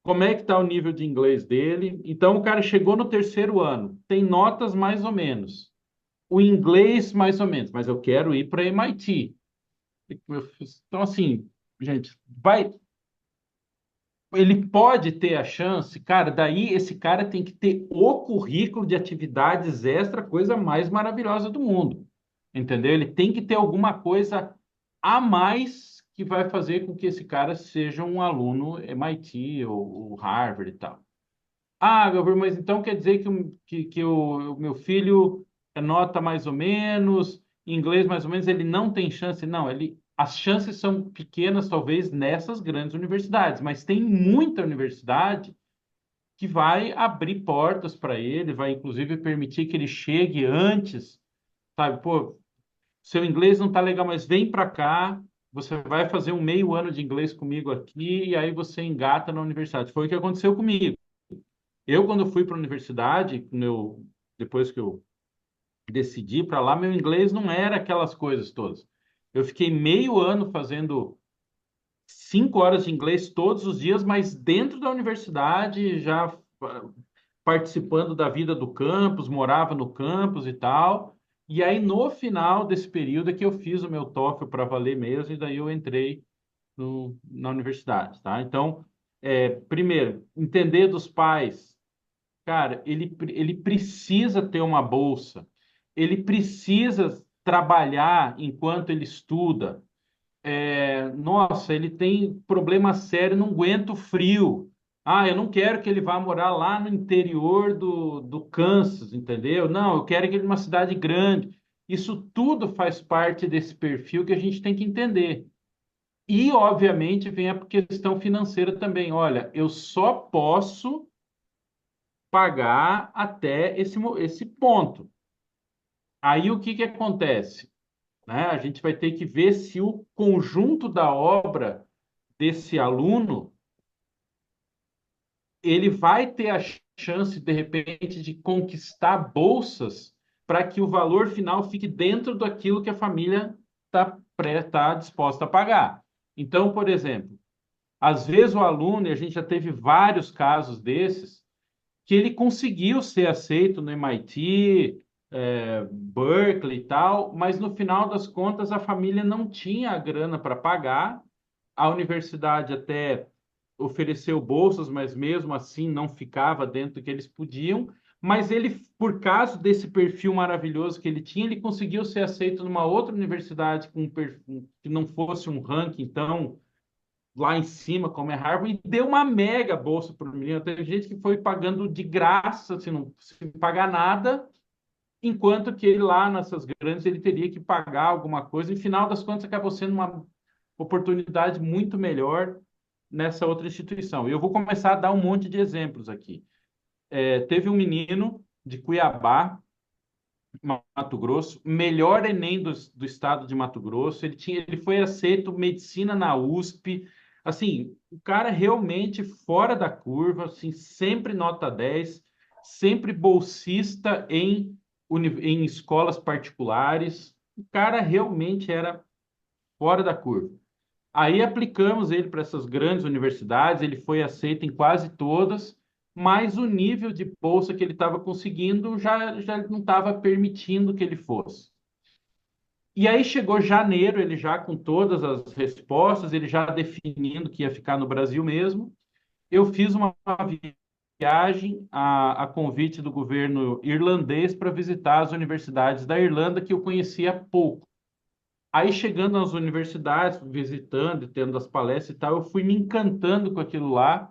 como é que está o nível de inglês dele. Então, o cara chegou no terceiro ano, tem notas mais ou menos, o inglês mais ou menos, mas eu quero ir para MIT. Então, assim, gente, ele pode ter a chance, cara, daí esse cara tem que ter o currículo de atividades extra, coisa mais maravilhosa do mundo. Entendeu? Ele tem que ter alguma coisa a mais que vai fazer com que esse cara seja um aluno MIT ou Harvard e tal. Ah, Gabriel, mas então quer dizer que o meu filho nota mais ou menos, inglês mais ou menos, ele não tem chance? Não, as chances são pequenas, talvez, nessas grandes universidades, mas tem muita universidade que vai abrir portas para ele, vai inclusive permitir que ele chegue antes, sabe? Pô, seu inglês não está legal, mas vem para cá, você vai fazer um meio ano de inglês comigo aqui, e aí você engata na universidade. Foi o que aconteceu comigo. Eu, quando fui para a universidade, depois que eu decidi para lá, meu inglês não era aquelas coisas todas. Eu fiquei meio ano fazendo 5 horas de inglês todos os dias, mas dentro da universidade, já participando da vida do campus, morava no campus e tal. E aí, no final desse período, é que eu fiz o meu TOEFL para valer mesmo, e daí eu entrei na universidade, tá? Então, primeiro, entender dos pais. Cara, ele precisa ter uma bolsa, ele precisa trabalhar enquanto ele estuda. Nossa, ele tem problema sério, não aguenta o frio. Ah, eu não quero que ele vá morar lá no interior do Kansas, entendeu? Não, eu quero que ele numa cidade grande. Isso tudo faz parte desse perfil que a gente tem que entender. E, obviamente, vem a questão financeira também. Olha, eu só posso pagar até esse ponto. Aí o que que acontece? Né? A gente vai ter que ver se o conjunto da obra desse aluno ele vai ter a chance, de repente, de conquistar bolsas para que o valor final fique dentro daquilo que a família tá disposta a pagar. Então, por exemplo, às vezes o aluno, e a gente já teve vários casos desses, que ele conseguiu ser aceito no MIT, Berkeley e tal, mas no final das contas a família não tinha a grana para pagar, a universidade até ofereceu bolsas, mas mesmo assim não ficava dentro do que eles podiam. Mas ele, por causa desse perfil maravilhoso que ele tinha, ele conseguiu ser aceito numa outra universidade com um perfil que não fosse um ranking tão lá em cima, como é Harvard, e deu uma mega bolsa para o menino. Teve gente que foi pagando de graça, assim, não, sem pagar nada, enquanto que ele lá nessas grandes ele teria que pagar alguma coisa. E, final das contas, acabou sendo uma oportunidade muito melhor nessa outra instituição. E eu vou começar a dar um monte de exemplos aqui. Teve um menino de Cuiabá, Mato Grosso, melhor Enem do estado de Mato Grosso. Ele foi aceito medicina na USP. Assim, o cara realmente fora da curva, assim, sempre nota 10, sempre bolsista em escolas particulares. O cara realmente era fora da curva. Aí aplicamos ele para essas grandes universidades, ele foi aceito em quase todas, mas o nível de bolsa que ele estava conseguindo já não estava permitindo que ele fosse. E aí chegou janeiro, ele já com todas as respostas, ele já definindo que ia ficar no Brasil mesmo. Eu fiz uma viagem a convite do governo irlandês para visitar as universidades da Irlanda que eu conhecia pouco. Aí, chegando nas universidades, visitando, tendo as palestras e tal, eu fui me encantando com aquilo lá.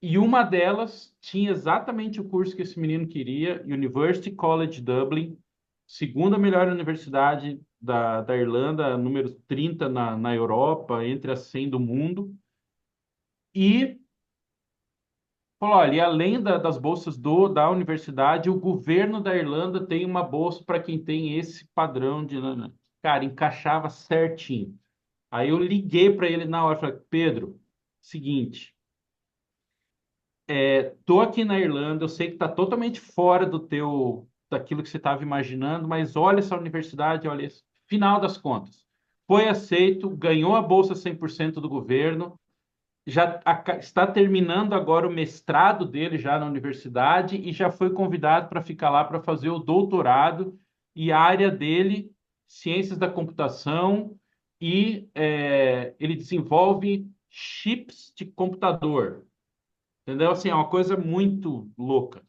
E uma delas tinha exatamente o curso que esse menino queria, University College Dublin, segunda melhor universidade da Irlanda, número 30 na Europa, entre as 100 do mundo. E falou, olha, e além das bolsas da universidade, o governo da Irlanda tem uma bolsa para quem tem esse padrão de... Cara, encaixava certinho. Aí eu liguei para ele na hora, falei, Pedro, seguinte, tô aqui na Irlanda, eu sei que está totalmente fora daquilo que você estava imaginando, mas olha essa universidade, olha isso. Final das contas, foi aceito, ganhou a bolsa 100% do governo, está terminando agora o mestrado dele já na universidade e já foi convidado para ficar lá para fazer o doutorado e a área dele, ciências da computação e ele desenvolve chips de computador, entendeu? Assim, é uma coisa muito louca.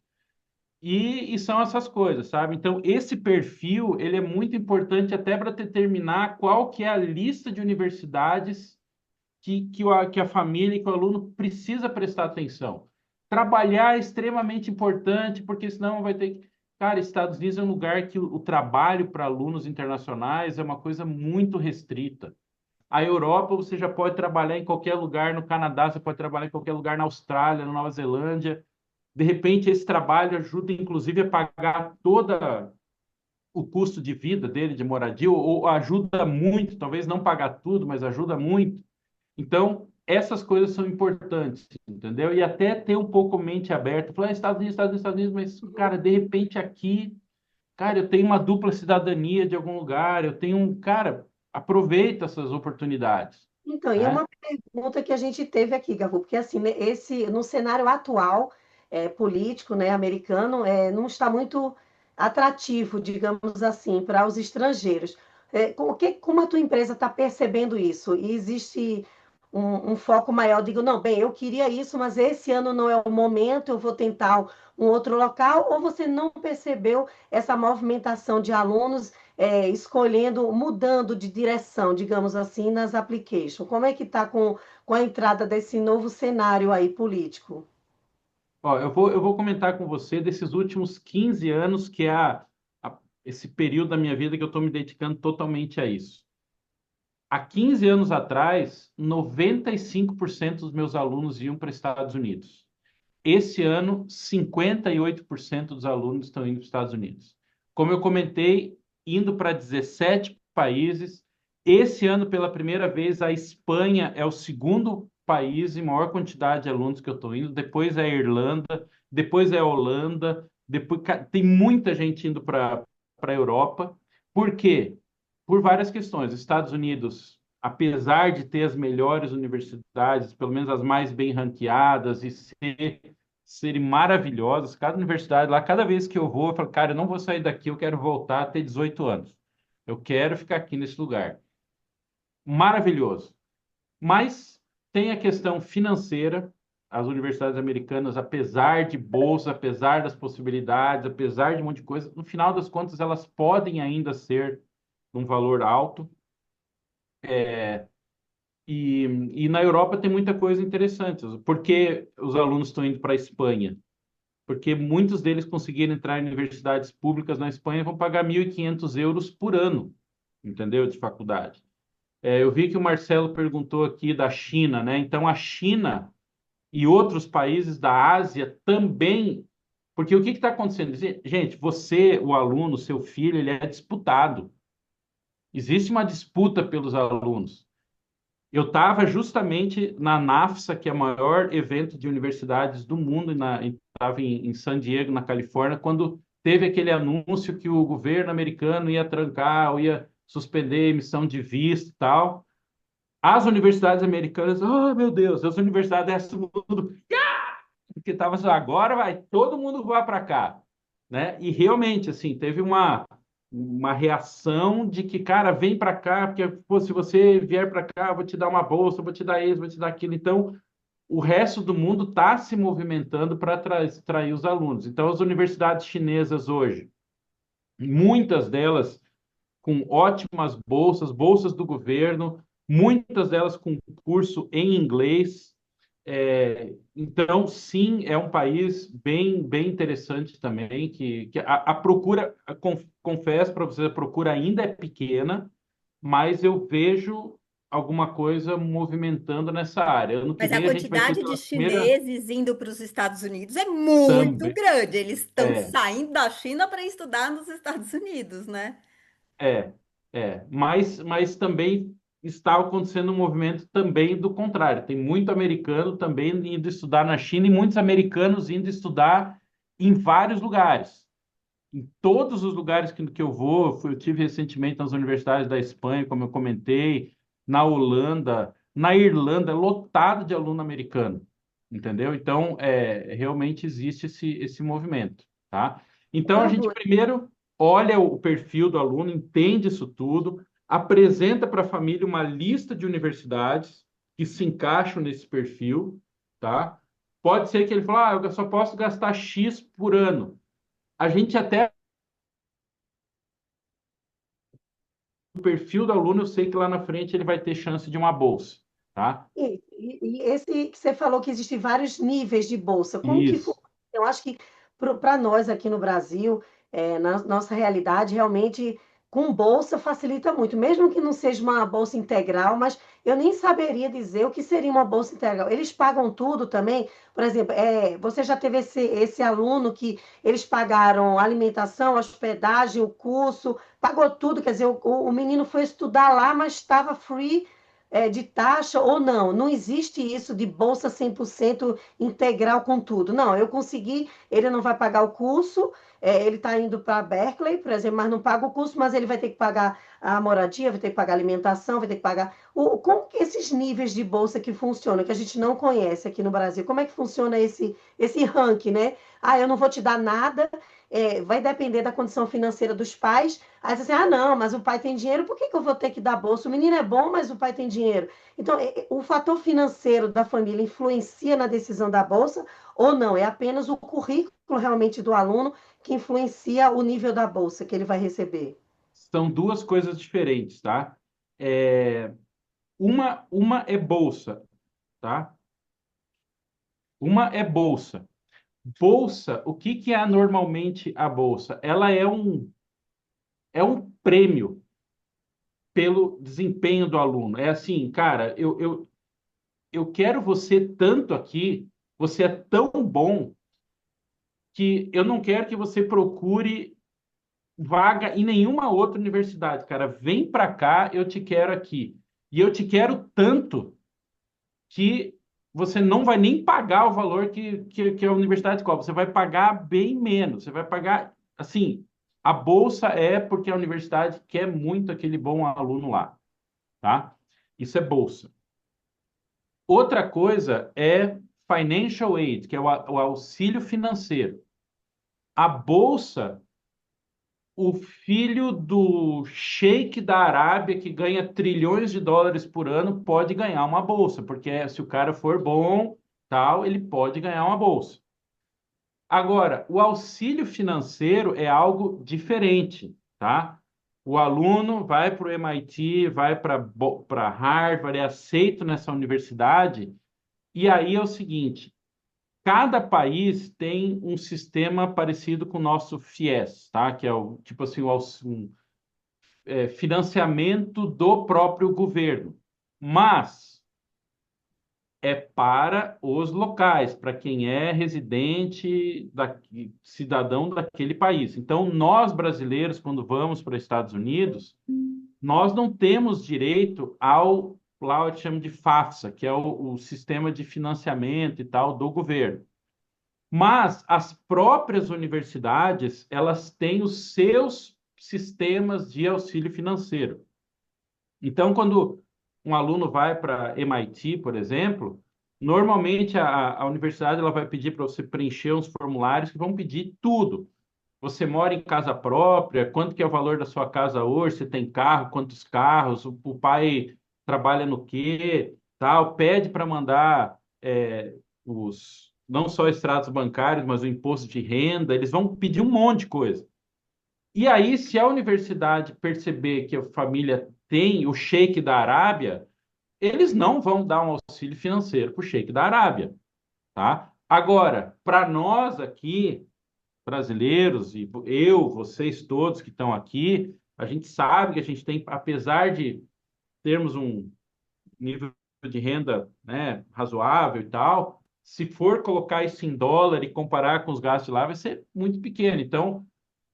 E são essas coisas, sabe? Então, esse perfil, ele é muito importante até para determinar qual que é a lista de universidades que a família e que o aluno precisa prestar atenção. Trabalhar é extremamente importante, porque senão vai ter que. Cara, Estados Unidos é um lugar que o trabalho para alunos internacionais é uma coisa muito restrita. A Europa você já pode trabalhar em qualquer lugar, no Canadá você pode trabalhar em qualquer lugar, na Austrália, na Nova Zelândia. De repente, esse trabalho ajuda, inclusive, a pagar toda o custo de vida dele, de moradia, ou ajuda muito, talvez não pagar tudo, mas ajuda muito. Então, essas coisas são importantes, entendeu? E até ter um pouco mente aberta. Falar, Estados Unidos, Estados Unidos, Estados Unidos, mas, cara, de repente aqui, cara, eu tenho uma dupla cidadania de algum lugar, eu tenho um. Cara, aproveita essas oportunidades, Então, e é né? uma pergunta que a gente teve aqui, Gavu, porque assim, né, no cenário atual político, né, americano, não está muito atrativo, digamos assim, para os estrangeiros. Como a tua empresa está percebendo isso? E existe um foco maior? Digo, não, bem, eu queria isso, mas esse ano não é o momento, eu vou tentar um outro local, ou você não percebeu essa movimentação de alunos escolhendo, mudando de direção, digamos assim, nas applications? Como é que está com a entrada desse novo cenário aí político? Ó, eu vou comentar com você desses últimos 15 anos, que é esse período da minha vida que eu estou me dedicando totalmente a isso. Há 15 anos atrás, 95% dos meus alunos iam para os Estados Unidos. Esse ano, 58% dos alunos estão indo para os Estados Unidos. Como eu comentei, indo para 17 países. Esse ano, pela primeira vez, a Espanha é o segundo país em maior quantidade de alunos que eu estou indo. Depois é a Irlanda, depois é a Holanda. Depois, tem muita gente indo para a Europa. Por quê? Por várias questões. Os Estados Unidos, apesar de ter as melhores universidades, pelo menos as mais bem ranqueadas, e serem maravilhosas, cada universidade lá, cada vez que eu vou, eu falo, cara, eu não vou sair daqui, eu quero voltar a ter 18 anos. Eu quero ficar aqui nesse lugar. Maravilhoso. Mas tem a questão financeira. As universidades americanas, apesar de bolsa, apesar das possibilidades, apesar de um monte de coisa, no final das contas, elas podem ainda ser um valor alto. E, e na Europa tem muita coisa interessante. Por que os alunos estão indo para a Espanha? Porque muitos deles conseguiram entrar em universidades públicas na Espanha e vão pagar 1.500 euros por ano, entendeu? De faculdade. Eu vi que o Marcelo perguntou aqui da China, né? Então, a China e outros países da Ásia também. Porque o que está acontecendo? Gente, você, o aluno, seu filho, ele é disputado. Existe uma disputa pelos alunos. Eu estava justamente na NAFSA, que é o maior evento de universidades do mundo, estava em San Diego, na Califórnia, quando teve aquele anúncio que o governo americano ia trancar, ou ia suspender a emissão de visto e tal. As universidades americanas, oh meu Deus, as universidades desse mundo, porque estava assim, agora vai todo mundo voar para cá, né? E realmente, assim, teve uma reação de que, cara, vem para cá, porque pô, se você vier para cá, eu vou te dar uma bolsa, eu vou te dar isso, vou te dar aquilo. Então, o resto do mundo está se movimentando para atrair os alunos. Então, as universidades chinesas hoje, muitas delas com ótimas bolsas, bolsas do governo, muitas delas com curso em inglês. Então, sim, é um país bem interessante também, que a procura, confesso para vocês, a procura ainda é pequena, mas eu vejo alguma coisa movimentando nessa área. Ano que Mas a vem a gente vai ter quantidade de pela primeira chineses indo para os Estados Unidos é muito também. grande. Eles estão É, saindo da China para estudar nos Estados Unidos, né? É, mas também está acontecendo um movimento também do contrário. Tem muito americano também indo estudar na China e muitos americanos indo estudar em vários lugares. Em todos os lugares que eu vou, eu tive recentemente nas universidades da Espanha, como eu comentei, na Holanda, na Irlanda, lotado de aluno americano, entendeu? Então, realmente existe esse movimento, tá? Então, a gente Quando primeiro olha o perfil do aluno, entende isso tudo, apresenta para a família uma lista de universidades que se encaixam nesse perfil, tá? Pode ser que ele fale, eu só posso gastar X por ano. A gente até o perfil do aluno, eu sei que lá na frente ele vai ter chance de uma bolsa, tá? e esse que você falou que existem vários níveis de bolsa, como que Isso. funciona? Eu acho que para nós aqui no Brasil, na nossa realidade, realmente com bolsa facilita muito, mesmo que não seja uma bolsa integral, mas eu nem saberia dizer o que seria uma bolsa integral. Eles pagam tudo também? Por exemplo, você já teve esse aluno que eles pagaram alimentação, hospedagem, o curso, pagou tudo, quer dizer, o menino foi estudar lá, mas estava free de taxa ou não. Não existe isso de bolsa 100% integral com tudo. Não, eu consegui, ele não vai pagar o curso, ele está indo para Berkeley, por exemplo, mas não paga o curso, mas ele vai ter que pagar a moradia, vai ter que pagar a alimentação, vai ter que pagar. Como que esses níveis de bolsa que funcionam, que a gente não conhece aqui no Brasil, como é que funciona esse ranking, né? Ah, eu não vou te dar nada, vai depender da condição financeira dos pais. Aí você assim, não, mas o pai tem dinheiro, por que que eu vou ter que dar bolsa? O menino é bom, mas o pai tem dinheiro. Então, o fator financeiro da família influencia na decisão da bolsa ou não? É apenas o currículo realmente do aluno que influencia o nível da bolsa que ele vai receber. São duas coisas diferentes, tá? É, uma é bolsa, tá? Uma é bolsa. Bolsa, o que que é normalmente a bolsa? Ela é um prêmio pelo desempenho do aluno. É assim, cara, eu quero você tanto aqui, você é tão bom que eu não quero que você procure vaga em nenhuma outra universidade, cara. Vem para cá, eu te quero aqui. E eu te quero tanto que você não vai nem pagar o valor que a universidade cobra. Você vai pagar bem menos. Você vai pagar, assim, a bolsa é porque a universidade quer muito aquele bom aluno lá, tá? Isso é bolsa. Outra coisa é financial aid, que é o auxílio financeiro. A bolsa, o filho do sheik da Arábia, que ganha trilhões de dólares por ano, pode ganhar uma bolsa, porque se o cara for bom, tal, ele pode ganhar uma bolsa. Agora, o auxílio financeiro é algo diferente, tá? O aluno vai para o MIT, vai para Harvard, é aceito nessa universidade, e aí é o seguinte: cada país tem um sistema parecido com o nosso FIES, tá? Que é o tipo assim, financiamento do próprio governo. Mas é para os locais, para quem é residente, cidadão daquele país. Então, nós brasileiros, quando vamos para os Estados Unidos, nós não temos direito ao, lá eu chamo de FAFSA, que é o sistema de financiamento e tal do governo. Mas as próprias universidades, elas têm os seus sistemas de auxílio financeiro. Então, quando um aluno vai para MIT, por exemplo, normalmente a universidade ela vai pedir para você preencher uns formulários que vão pedir tudo. Você mora em casa própria? Quanto que é o valor da sua casa hoje? Você tem carro? Quantos carros? O pai trabalha no quê? Tal. Pede para mandar não só extratos bancários, mas o imposto de renda. Eles vão pedir um monte de coisa. E aí, se a universidade perceber que a família tem o sheik da Arábia, eles não vão dar um auxílio financeiro para o sheik da Arábia, tá? Agora, para nós aqui brasileiros, e eu, vocês todos que estão aqui, a gente sabe que a gente tem, apesar de termos um nível de renda, né, razoável e tal, se for colocar isso em dólar e comparar com os gastos lá, vai ser muito pequeno. Então,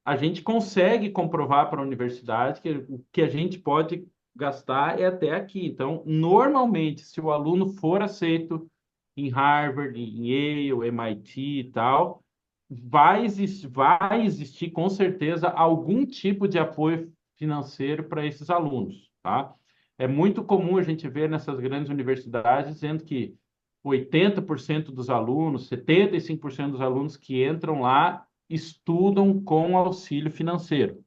a gente consegue comprovar para a universidade que o que a gente pode gastar é até aqui. Então, normalmente, se o aluno for aceito em Harvard, em Yale, MIT e tal, vai existir com certeza algum tipo de apoio financeiro para esses alunos, tá? É muito comum a gente ver nessas grandes universidades dizendo que 80% dos alunos, 75% dos alunos que entram lá estudam com auxílio financeiro.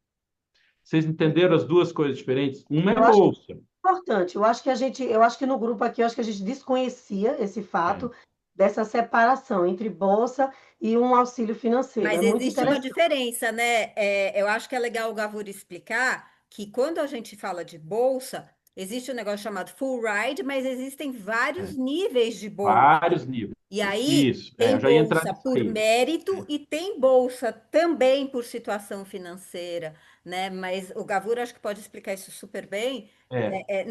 Vocês entenderam as duas coisas diferentes? Uma é Eu acho bolsa. importante. Eu acho que no grupo aqui, eu acho que a gente desconhecia esse É. fato dessa separação entre bolsa e um auxílio financeiro. É Mas muito existe uma interessante. diferença, né? Eu acho que é legal o Gavur explicar que quando a gente fala de bolsa, existe um negócio chamado full ride, mas existem vários É. níveis de bolsa. Vários níveis. E aí Isso. tem Eu já ia entrar bolsa nisso por aí. mérito É. e tem bolsa também por situação financeira, né? Mas o Gavur acho que pode explicar isso super bem, É.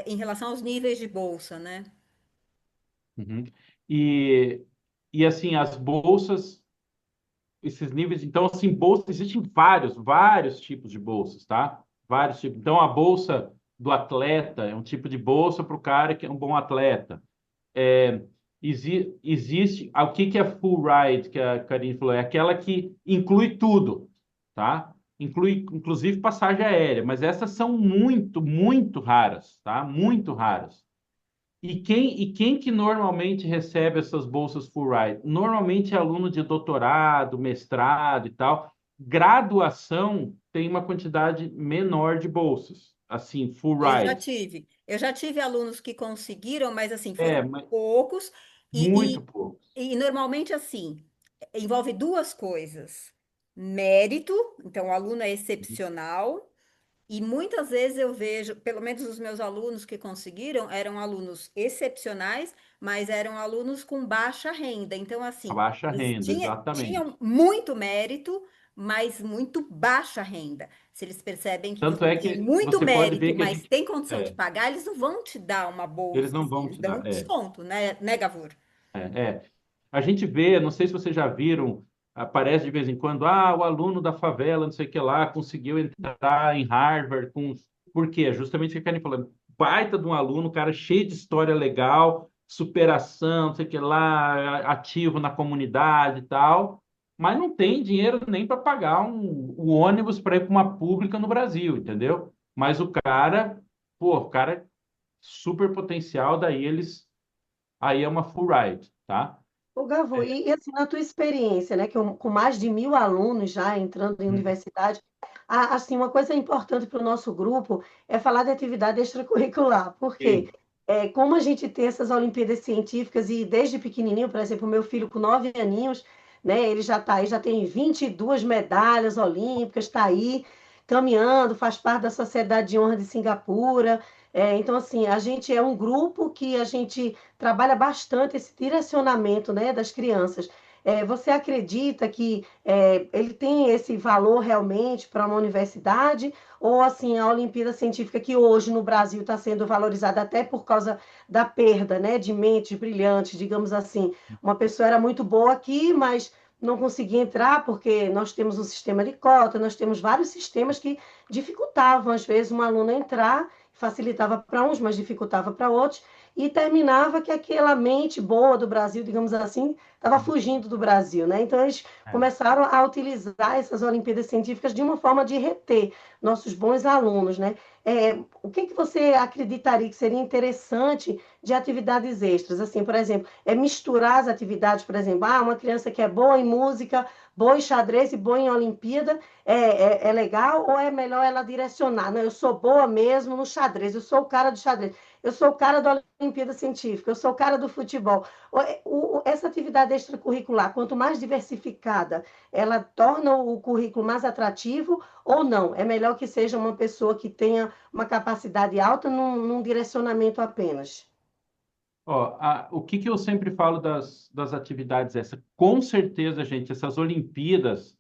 em relação aos níveis de bolsa, né? Uhum. E, e assim, as bolsas, esses níveis, então, assim, bolsa, existem vários tipos de bolsas, tá? Vários tipos. Então, a bolsa do atleta é um tipo de bolsa para o cara que é um bom atleta. É, existe, o que que é full ride, que a Karine falou? É aquela que inclui tudo, tá? Inclui, inclusive, passagem aérea, mas essas são muito raras, tá? Muito raras. E quem que normalmente recebe essas bolsas full ride? Normalmente é aluno de doutorado, mestrado e tal. Graduação tem uma quantidade menor de bolsas, assim, full rides. Eu já tive alunos que conseguiram, mas assim, É, foram mas poucos muito pouco. e normalmente assim, envolve duas coisas. Mérito, então o aluno é excepcional. E muitas vezes eu vejo, pelo menos os meus alunos que conseguiram, eram alunos excepcionais, mas eram alunos com baixa renda. Então, assim, Baixa eles renda, exatamente. tinham muito mérito, mas muito baixa renda. Se eles percebem que Tanto você é tem que muito você pode ver mérito, que a mas gente. tem condição de É, pagar, eles não vão te dar uma eles bolsa, não assim, vão eles te dão dar. um desconto, né, Gavur? É. A gente vê, não sei se vocês já viram, aparece de vez em quando, o aluno da favela, não sei o que lá, conseguiu entrar em Harvard com. Por quê? Justamente o que a Karen falando. Baita de um aluno, cara cheio de história legal, superação, não sei o que lá, ativo na comunidade e tal, mas não tem dinheiro nem para pagar o ônibus para ir para uma pública no Brasil, entendeu? Mas o cara, pô, o cara super potencial, daí eles. Aí é uma full ride, tá? Ô, Gavo, e assim, na tua experiência, né, com mais de 1.000 alunos já entrando em Hum. universidade, assim, uma coisa importante para o nosso grupo é falar de atividade extracurricular, porque Sim, como a gente tem essas Olimpíadas Científicas e desde pequenininho, por exemplo, o meu filho com 9 aninhos, né, ele já está aí, já tem 22 medalhas olímpicas, está aí caminhando, faz parte da Sociedade de Honra de Singapura. Então, assim, a gente é um grupo que a gente trabalha bastante esse direcionamento, né, das crianças. Você acredita que ele tem esse valor realmente para uma universidade? Ou assim, a Olimpíada Científica, que hoje no Brasil está sendo valorizada até por causa da perda, né, de mentes brilhantes, digamos assim. Uma pessoa era muito boa aqui, mas não conseguia entrar porque nós temos um sistema de cota, nós temos vários sistemas que dificultavam, às vezes, um aluno entrar, facilitava para uns, mas dificultava para outros, e terminava que aquela mente boa do Brasil, digamos assim, estava fugindo do Brasil, né? Então eles é. começaram a utilizar essas Olimpíadas Científicas de uma forma de reter nossos bons alunos, né? O que você acreditaria que seria interessante de atividades extras? Assim, por exemplo, misturar as atividades, por exemplo, uma criança que é boa em música, boa em xadrez e boa em Olimpíada, é legal ou é melhor ela direcionar? Não, eu sou boa mesmo no xadrez, eu sou o cara do xadrez. Eu sou o cara da Olimpíada Científica, eu sou o cara do futebol. Essa atividade extracurricular, quanto mais diversificada, ela torna o currículo mais atrativo ou não? É melhor que seja uma pessoa que tenha uma capacidade alta num direcionamento apenas. Ó, o que que eu sempre falo das atividades essa? Com certeza, gente, essas Olimpíadas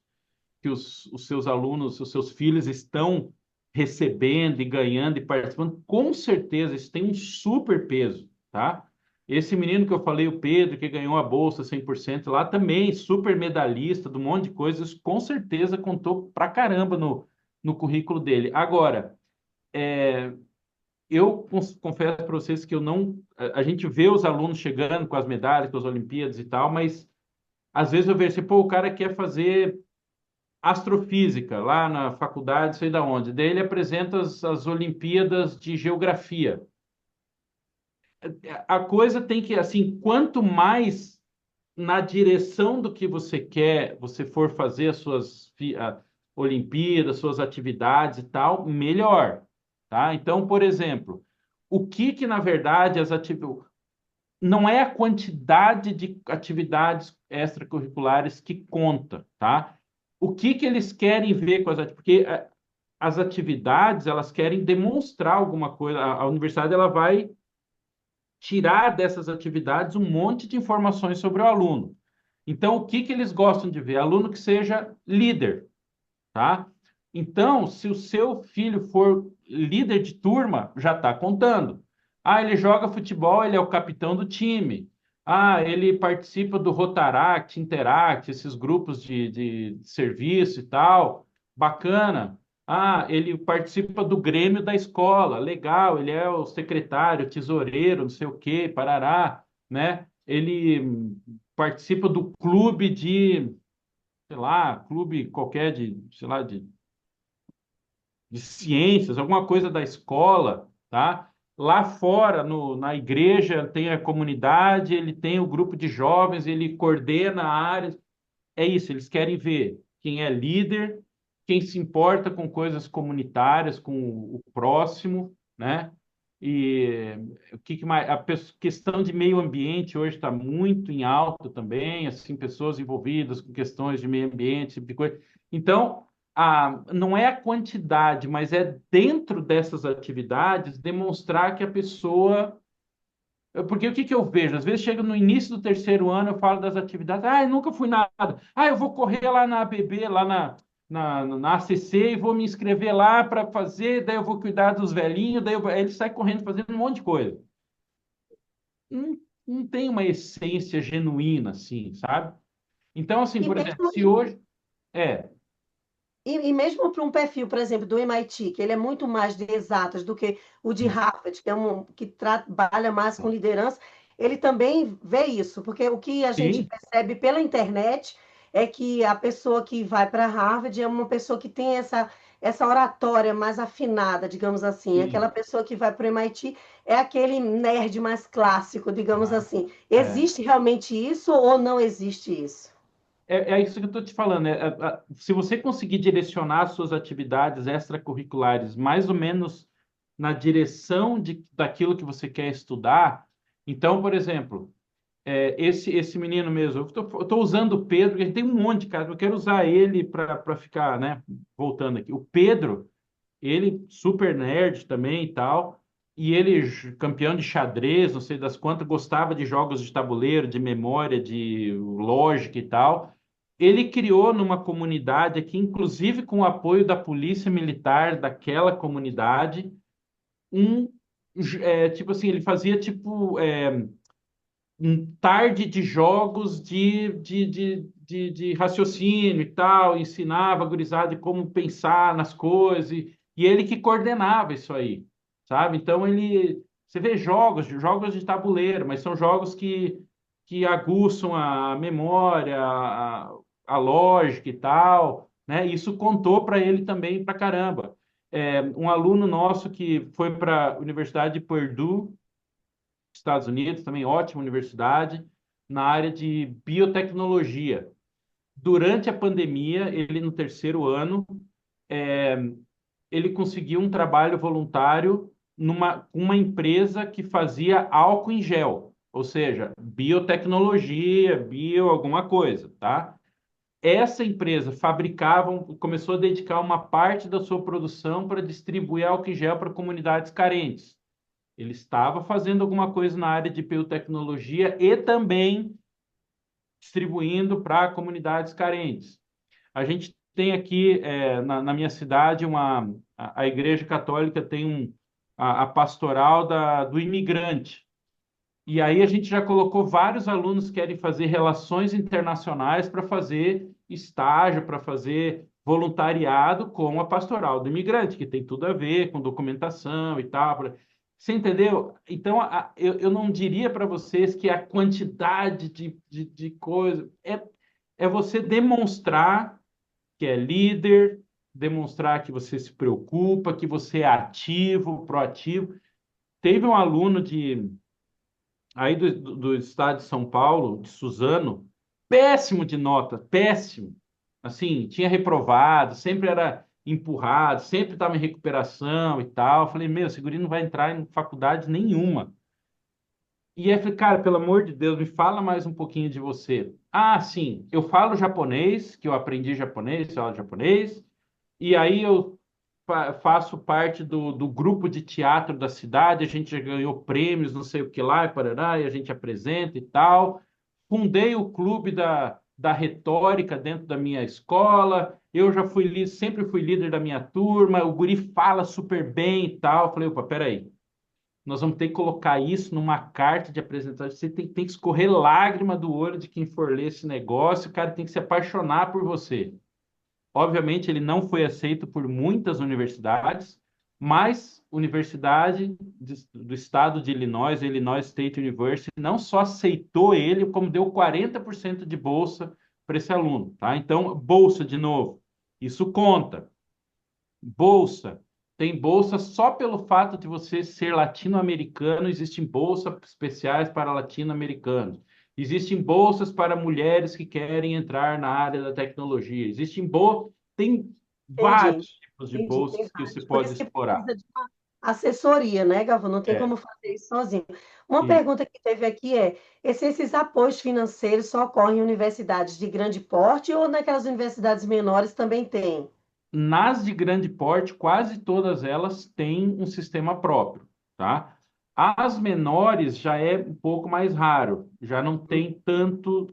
que os seus alunos, os seus filhos estão recebendo e ganhando e participando, com certeza isso tem um super peso, tá? Esse menino que eu falei, o Pedro, que ganhou a bolsa 100% lá também, super medalhista, de um monte de coisas, com certeza contou pra caramba no currículo dele. Agora, eu confesso para vocês que eu não. A gente vê os alunos chegando com as medalhas, com as Olimpíadas e tal, mas às vezes eu vejo assim, pô, o cara quer fazer astrofísica lá na faculdade, sei da onde. Daí ele apresenta as Olimpíadas de Geografia. A coisa tem que, assim, quanto mais na direção do que você quer, você for fazer as suas Olimpíadas, suas atividades e tal, melhor, tá? Então, por exemplo, o que que na verdade as atividades não é a quantidade de atividades extracurriculares que conta, tá? O que que eles querem ver com as atividades? Porque as atividades, elas querem demonstrar alguma coisa. A universidade, ela vai tirar dessas atividades um monte de informações sobre o aluno. Então, o que que eles gostam de ver? Aluno que seja líder, tá? Então, se o seu filho for líder de turma, já está contando. Ele joga futebol, ele é o capitão do time. Ele participa do Rotaract, Interact, esses grupos de serviço e tal. Bacana. Ele participa do Grêmio da escola. Legal, ele é o secretário, tesoureiro, não sei o quê, parará, né? Ele participa do clube de, sei lá, clube qualquer de, sei lá, de ciências, alguma coisa da escola, tá? Lá fora, na igreja, tem a comunidade, ele tem o grupo de jovens, ele coordena a área. É isso, eles querem ver quem é líder, quem se importa com coisas comunitárias, com o próximo, né? E o que, que mais? Questão de meio ambiente hoje está muito em alta também, assim, pessoas envolvidas com questões de meio ambiente, esse tipo de coisa. Então, não é a quantidade, mas é dentro dessas atividades demonstrar que a pessoa. Porque o que que eu vejo? Às vezes chega no início do terceiro ano, eu falo das atividades, eu nunca fui nada. Eu vou correr lá na ABB, lá na ACC e vou me inscrever lá para fazer, daí eu vou cuidar dos velhinhos, aí ele sai correndo fazendo um monte de coisa. Não, não tem uma essência genuína, assim, sabe? Então, assim, E por exemplo, mesmo, se hoje. É, e mesmo para um perfil, por exemplo, do MIT, que ele é muito mais de exatas do que o de Harvard, que é que trabalha mais com liderança, ele também vê isso, porque o que a gente sim, percebe pela internet é que a pessoa que vai para Harvard é uma pessoa que tem essa oratória mais afinada, digamos assim. Aquela sim. pessoa que vai para o MIT é aquele nerd mais clássico, digamos Ah, assim. é. Existe realmente isso ou não existe isso? É isso que eu estou te falando. Se você conseguir direcionar suas atividades extracurriculares mais ou menos na direção daquilo que você quer estudar, então, por exemplo, esse menino mesmo, eu estou usando o Pedro, porque a gente tem um monte de casos, eu quero usar ele para ficar, né, voltando aqui. O Pedro, ele super nerd também e tal, e ele campeão de xadrez, não sei das quantas, gostava de jogos de tabuleiro, de memória, de lógica e tal. Ele criou numa comunidade aqui, inclusive com o apoio da polícia militar daquela comunidade, um tipo assim, ele fazia tipo um tarde de jogos de raciocínio e tal, ensinava a gurizada de como pensar nas coisas, e ele que coordenava isso aí, sabe? Então você vê jogos de tabuleiro, mas são jogos que aguçam a memória, a lógica e tal, né? Isso contou para ele também para caramba. Um aluno nosso que foi para a Universidade de Purdue, Estados Unidos, também ótima universidade, na área de biotecnologia. Durante a pandemia, ele no terceiro ano, é, ele conseguiu um trabalho voluntário numa uma empresa que fazia álcool em gel, ou seja, biotecnologia, bio alguma coisa, tá? Essa empresa começou a dedicar uma parte da sua produção para distribuir álcool em gel para comunidades carentes. Ele estava fazendo alguma coisa na área de biotecnologia e também distribuindo para comunidades carentes. A gente tem aqui na minha cidade a Igreja Católica tem a pastoral do imigrante. E aí a gente já colocou vários alunos que querem fazer relações internacionais para fazer estágio, para fazer voluntariado com a pastoral do imigrante, que tem tudo a ver com documentação e tal. Você entendeu? Então, eu não diria para vocês que a quantidade de coisa é você demonstrar que é líder, demonstrar que você se preocupa, que você é ativo, proativo. Teve um aluno aí do estado de São Paulo, de Suzano, péssimo de nota, péssimo. Assim, tinha reprovado, sempre era empurrado, sempre estava em recuperação e tal. Eu falei, meu, esse guri não vai entrar em faculdade nenhuma. E aí eu falei, cara, pelo amor de Deus, me fala mais um pouquinho de você. Ah, sim, eu falo japonês, que eu aprendi japonês, eu falo japonês, e aí eu faço parte do grupo de teatro da cidade, a gente já ganhou prêmios, não sei o que lá, e parará, e a gente apresenta e tal. Fundei o clube da retórica dentro da minha escola, eu já sempre fui líder da minha turma, o guri fala super bem e tal. Eu falei, opa, peraí, nós vamos ter que colocar isso numa carta de apresentação. Você tem que escorrer lágrima do olho de quem for ler esse negócio, o cara tem que se apaixonar por você. Obviamente, ele não foi aceito por muitas universidades, mas Universidade do Estado de Illinois, Illinois State University, não só aceitou ele, como deu 40% de bolsa para esse aluno, tá? Então, bolsa de novo, isso conta. Bolsa. Tem bolsa só pelo fato de você ser latino-americano, existem bolsas especiais para latino-americanos. Existem bolsas para mulheres que querem entrar na área da tecnologia. Tem Entendi, vários tipos de entendi, tem bolsas que você vários. Por pode isso que explorar. precisa de uma assessoria, né, Galvão? Não tem É, como fazer isso sozinho. Uma e pergunta que teve aqui é: esses apoios financeiros só ocorrem em universidades de grande porte ou naquelas universidades menores também tem? nas de grande porte, quase todas elas têm um sistema próprio, tá? As menores já é um pouco mais raro, já não tem tanto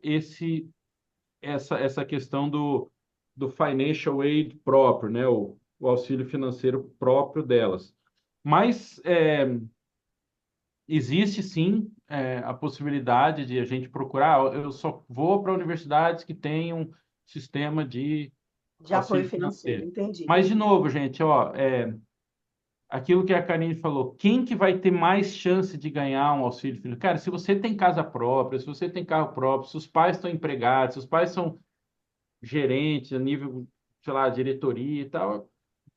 essa questão do financial aid próprio, né? O auxílio financeiro próprio delas. Mas existe sim a possibilidade de a gente procurar. Eu só vou para universidades que tenham um sistema de De apoio auxílio financeiro, financeiro. entendi. Mas, de novo, gente, ó, aquilo que a Karine falou, quem que vai ter mais chance de ganhar um auxílio financeiro? Cara, se você tem casa própria, se você tem carro próprio, se os pais estão empregados, se os pais são gerentes a nível, sei lá, diretoria e tal,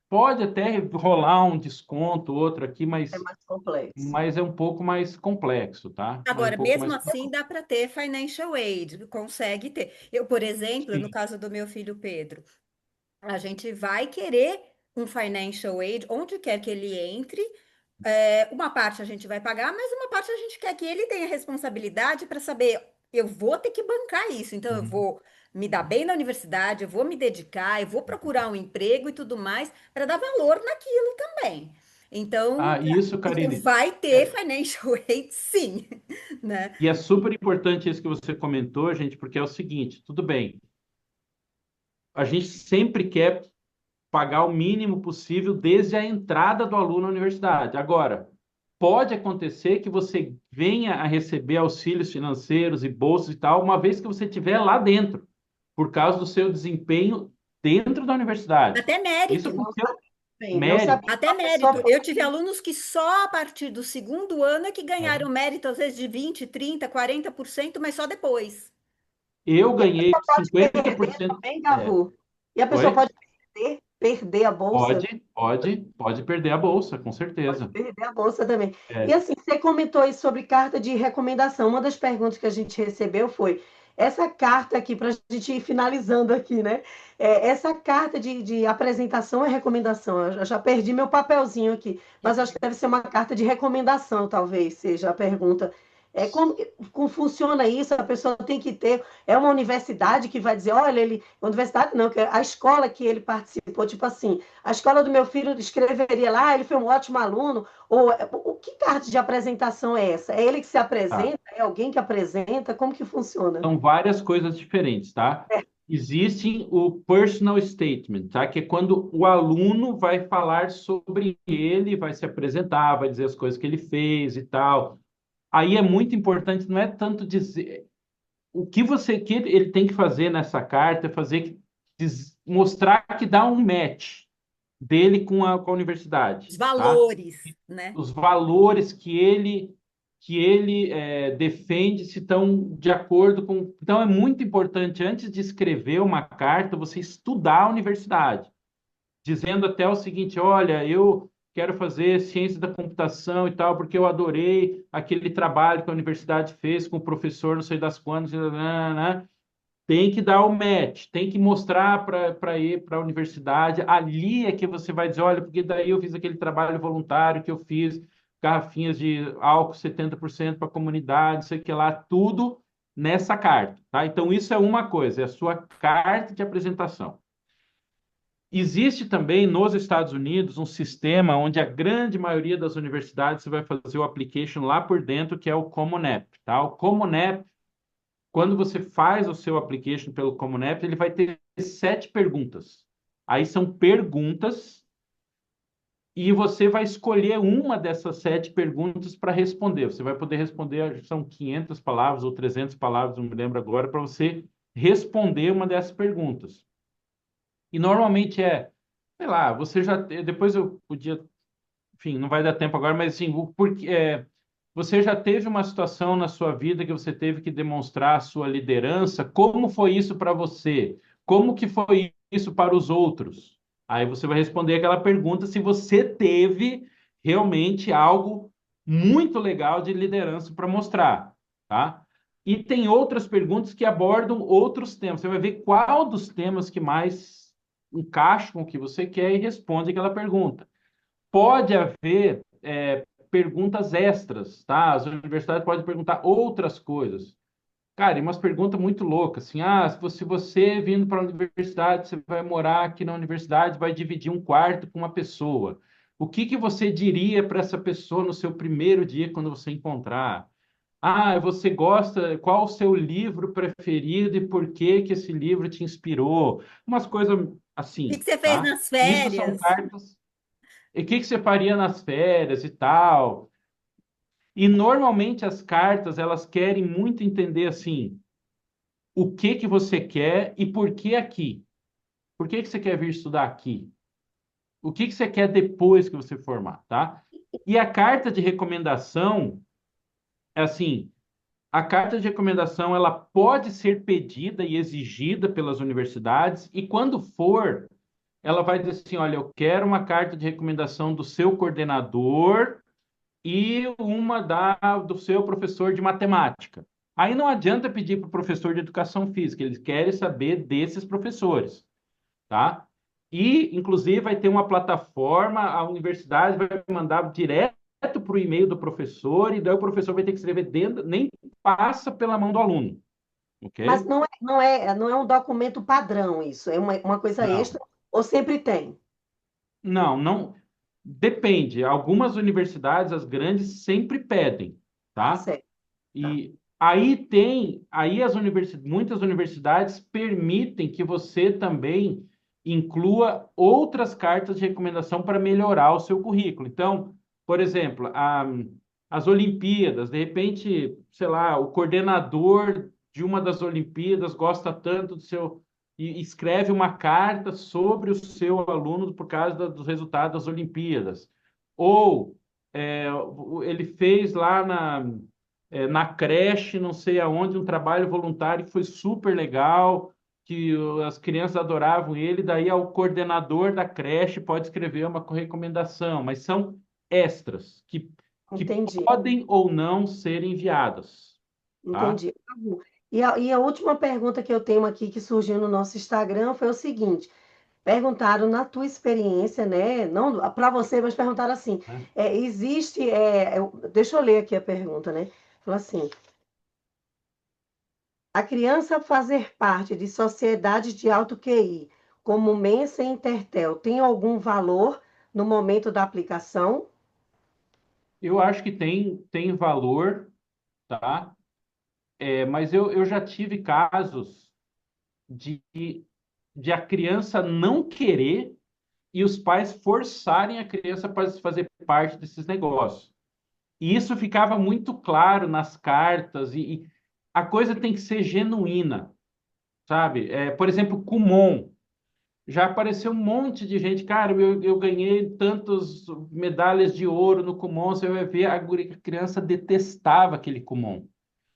pode até rolar um desconto, outro aqui, É mais complexo. mas é um pouco mais complexo, tá? Mas um Agora, pouco mesmo mais assim, dá para ter financial aid, consegue ter. Eu, por exemplo, no Sim. caso do meu filho Pedro, a gente vai querer um financial aid onde quer que ele entre. Uma parte a gente vai pagar, mas uma parte a gente quer que ele tenha responsabilidade para saber, eu vou ter que bancar isso, então eu Uhum. vou me dar bem na universidade, eu vou me dedicar, eu vou procurar um emprego e tudo mais para dar valor naquilo também. Então, Ah, isso, então Karine, vai ter é, financial aid, sim, né? e é super importante isso que você comentou, gente, porque é o seguinte, tudo bem, a gente sempre quer pagar o mínimo possível desde a entrada do aluno na universidade. Agora, pode acontecer que você venha a receber auxílios financeiros e bolsas e tal, uma vez que você estiver lá dentro, por causa do seu desempenho dentro da universidade. Até Isso mérito. Não aconteceu sabia, bem, não sabia mérito. que Até uma pessoa mérito. Eu pode. tive alunos que só a partir do segundo ano é que É. ganharam mérito, às vezes de 20, 30, 40%, mas só depois. Eu E a ganhei pessoa pode perder 50%. também, É. Gavu. E a pessoa Oi? pode perder a bolsa. Pode perder a bolsa, com Pode certeza. perder a bolsa também. E É. assim, você comentou aí sobre carta de recomendação. Uma das perguntas que a gente recebeu foi essa carta aqui, para a gente ir finalizando aqui, né? Essa carta de apresentação é recomendação. Eu já perdi meu papelzinho aqui, mas acho que deve ser uma carta de recomendação, talvez seja a pergunta. Como funciona isso? A pessoa tem que ter. É uma universidade que vai dizer, olha, ele. Universidade não, que é a escola que ele participou, tipo assim. A escola do meu filho escreveria lá, ele foi um ótimo aluno. Ou o que carta de apresentação é essa? É ele que se Tá. apresenta? É alguém que apresenta? Como que funciona? São várias coisas diferentes, tá? Existe o personal statement, tá? Que é quando o aluno vai falar sobre ele, vai se apresentar, vai dizer as coisas que ele fez e tal. Aí é muito importante, não é tanto dizer o que você que ele tem que fazer nessa carta, é mostrar que dá um match dele com a universidade, Os tá? valores, né? Os valores que ele defende se estão de acordo com. Então, é muito importante, antes de escrever uma carta, você estudar a universidade, dizendo até o seguinte: olha, eu quero fazer ciência da computação e tal, porque eu adorei aquele trabalho que a universidade fez com o professor, não sei das quantas, né? Tem que dar o match, tem que mostrar para ir para a universidade. Ali é que você vai dizer, olha, porque daí eu fiz aquele trabalho voluntário que eu fiz, garrafinhas de álcool 70% para a comunidade, sei que lá, tudo nessa carta, tá? Então isso é uma coisa, é a sua carta de apresentação. Existe também nos Estados Unidos um sistema onde a grande maioria das universidades você vai fazer o application lá por dentro, que é o Common App, tá? O Common App, quando você faz o seu application pelo Common App, ele vai ter 7 perguntas. Aí são perguntas e você vai escolher uma dessas 7 perguntas para responder. Você vai poder responder, são 500 palavras ou 300 palavras, não me lembro agora, para você responder uma dessas perguntas. E normalmente sei lá, você já, depois eu podia, enfim, não vai dar tempo agora, mas assim, você já teve uma situação na sua vida que você teve que demonstrar a sua liderança? Como foi isso para você? Como que foi isso para os outros? Aí você vai responder aquela pergunta se você teve realmente algo muito legal de liderança para mostrar, tá? E tem outras perguntas que abordam outros temas. Você vai ver qual dos temas que mais encaixa com o que você quer e responde aquela pergunta. Pode haver perguntas extras, tá? As universidades podem perguntar outras coisas. Cara, e umas perguntas muito loucas, assim, se você vindo para a universidade, você vai morar aqui na universidade, vai dividir um quarto com uma pessoa. O que que você diria para essa pessoa no seu primeiro dia quando você encontrar? Ah, você gosta, qual o seu livro preferido e por que que esse livro te inspirou? Umas coisas O que assim, que você fez tá? nas Isso são férias? cartas. E o que que você faria nas férias e tal? E normalmente as cartas, elas querem muito entender assim, o que que você quer e por que aqui? Por que que você quer vir estudar aqui? O que que você quer depois que você formar, tá? E a carta de recomendação é assim, a carta de recomendação ela pode ser pedida e exigida pelas universidades e quando for, ela vai dizer assim, olha, eu quero uma carta de recomendação do seu coordenador e uma do seu professor de matemática. Aí não adianta pedir para o professor de educação física, eles querem saber desses professores, tá? E, inclusive, vai ter uma plataforma, a universidade vai mandar direto para o e-mail do professor, e daí o professor vai ter que escrever dentro, nem passa pela mão do aluno, Mas ok? não é um documento padrão isso, é uma coisa Não, extra, ou sempre tem? não. Depende. Algumas universidades, as grandes, sempre pedem, Tá tá? certo. Tá. E aí muitas universidades permitem que você também inclua outras cartas de recomendação para melhorar o seu currículo. Então, por exemplo, as Olimpíadas, de repente, sei lá, o coordenador de uma das Olimpíadas gosta tanto do seu e escreve uma carta sobre o seu aluno por causa dos resultados das Olimpíadas. Ou ele fez lá na creche, não sei aonde, um trabalho voluntário que foi super legal, que as crianças adoravam ele, daí o coordenador da creche pode escrever uma recomendação, mas são extras que Entendi, podem ou não ser enviadas, tá? entendi. Tá bom. E a última pergunta que eu tenho aqui que surgiu no nosso Instagram foi o seguinte: perguntaram na tua experiência, né? Não para você, mas perguntaram assim: Né? deixa eu ler aqui a pergunta, né? Falou assim: a criança fazer parte de sociedades de alto QI, como Mensa e Intertel, tem algum valor no momento da aplicação? Eu acho que tem valor, tá? Mas eu já tive casos de, de a criança não querer e os pais forçarem a criança para fazer parte desses negócios. E isso ficava muito claro nas cartas, e a coisa tem que ser genuína, sabe? Por exemplo, Kumon. Já apareceu um monte de gente, cara, eu ganhei tantas medalhas de ouro no Kumon, você vai ver, a criança detestava aquele Kumon.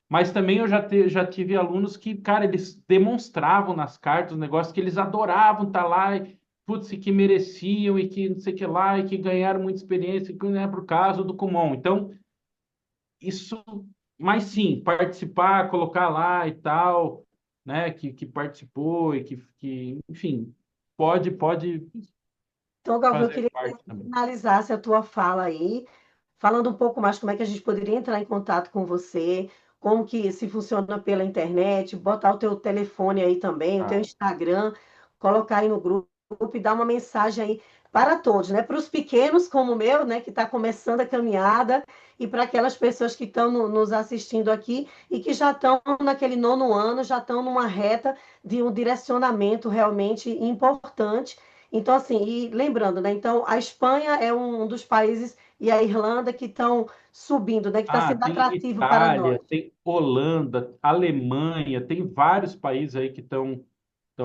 Mas também eu já tive alunos que, cara, eles demonstravam nas cartas o negócio que eles adoravam estar lá, e, putz, e que mereciam, e que não sei o que lá, e que ganharam muita experiência, e que não é por causa do Kumon. Então, isso, mas sim, participar, colocar lá e tal, né, que participou e enfim, pode Então, Galvão, eu fazer queria que parte você também. finalizasse a tua fala aí, falando um pouco mais como é que a gente poderia entrar em contato com você, como que se funciona pela internet, botar o teu telefone aí também, o teu Tá. Instagram, colocar aí no grupo e dar uma mensagem aí para todos, né? Para os pequenos como o meu, né, que está começando a caminhada, e para aquelas pessoas que estão nos assistindo aqui e que já estão naquele nono ano, já estão numa reta de um direcionamento realmente importante. Então, assim, e lembrando, né? Então, a Espanha é um dos países e a Irlanda que estão subindo, né? Que está Ah, sendo tem atrativo para Itália, nós. tem Holanda, Alemanha, tem vários países aí que estão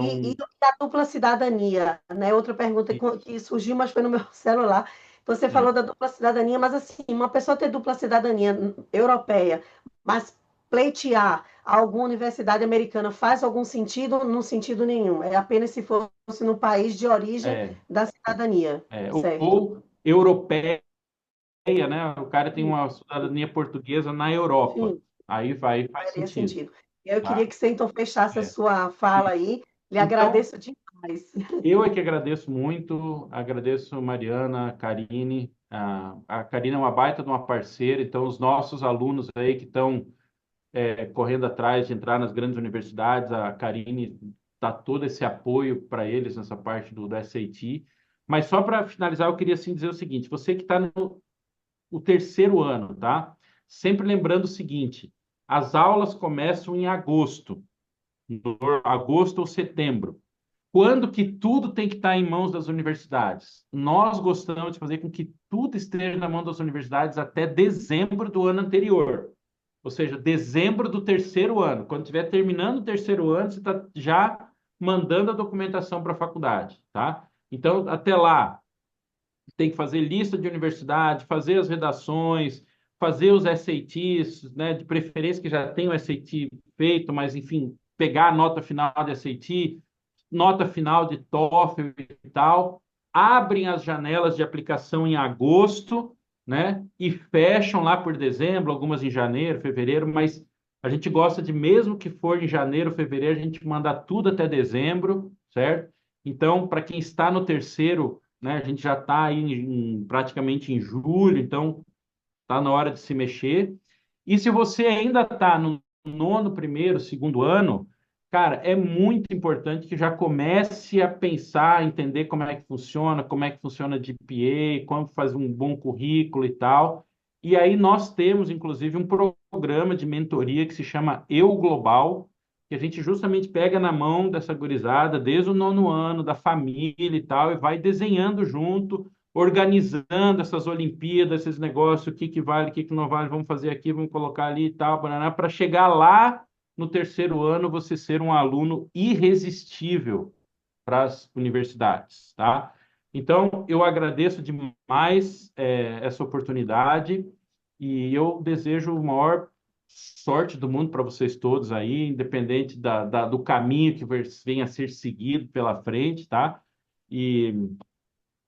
E tão, a dupla cidadania, né? Outra pergunta que surgiu, mas foi no meu celular. Você falou da dupla cidadania, mas assim, uma pessoa ter dupla cidadania europeia, mas pleitear alguma universidade americana faz algum sentido? Não sentido nenhum. É apenas se fosse no país de origem é, da cidadania, certo? ou europeia, né? O cara tem uma cidadania portuguesa na Europa. Sim, Aí vai, faz faria sentido, sentido. Eu queria tá? que você então fechasse a É. sua fala aí. Lhe Então, agradeço demais. eu é que agradeço muito, agradeço Mariana, Karine. A Karine é uma baita de uma parceira, então os nossos alunos aí que estão correndo atrás de entrar nas grandes universidades, a Karine dá todo esse apoio para eles nessa parte do SAT. Mas só para finalizar, eu queria assim dizer o seguinte: você que está no o terceiro ano, tá? Sempre lembrando o seguinte: as aulas começam em agosto, agosto ou setembro. Quando que tudo tem que estar em mãos das universidades? Nós gostamos de fazer com que tudo esteja na mão das universidades até dezembro do ano anterior. Ou seja, dezembro do terceiro ano. Quando estiver terminando o terceiro ano, você está já mandando a documentação para a faculdade, tá? Então, até lá, tem que fazer lista de universidade, fazer as redações, fazer os SATs, né? De preferência que já tenha o SAT feito, mas, enfim, pegar a nota final de SAT, nota final de TOEFL e tal. Abrem as janelas de aplicação em agosto, né? E fecham lá por dezembro, algumas em janeiro, fevereiro, mas a gente gosta de, mesmo que for em janeiro, fevereiro, a gente mandar tudo até dezembro, certo? Então, para quem está no terceiro, né, a gente já está aí praticamente em julho, então está na hora de se mexer. E se você ainda está no nono, primeiro, segundo ano, cara, é muito importante que já comece a pensar, entender como é que funciona a GPA, como fazer um bom currículo e tal. E aí nós temos, inclusive, um programa de mentoria que se chama Eu Global, que a gente justamente pega na mão dessa gurizada desde o nono ano, da família e tal, e vai desenhando junto, organizando essas Olimpíadas, esses negócios, o que que vale, o que que não vale, vamos fazer aqui, vamos colocar ali e tal, para chegar lá no terceiro ano você ser um aluno irresistível para as universidades, tá? Então, eu agradeço demais essa oportunidade e eu desejo a maior sorte do mundo para vocês todos aí, independente do caminho que venha a ser seguido pela frente, tá? E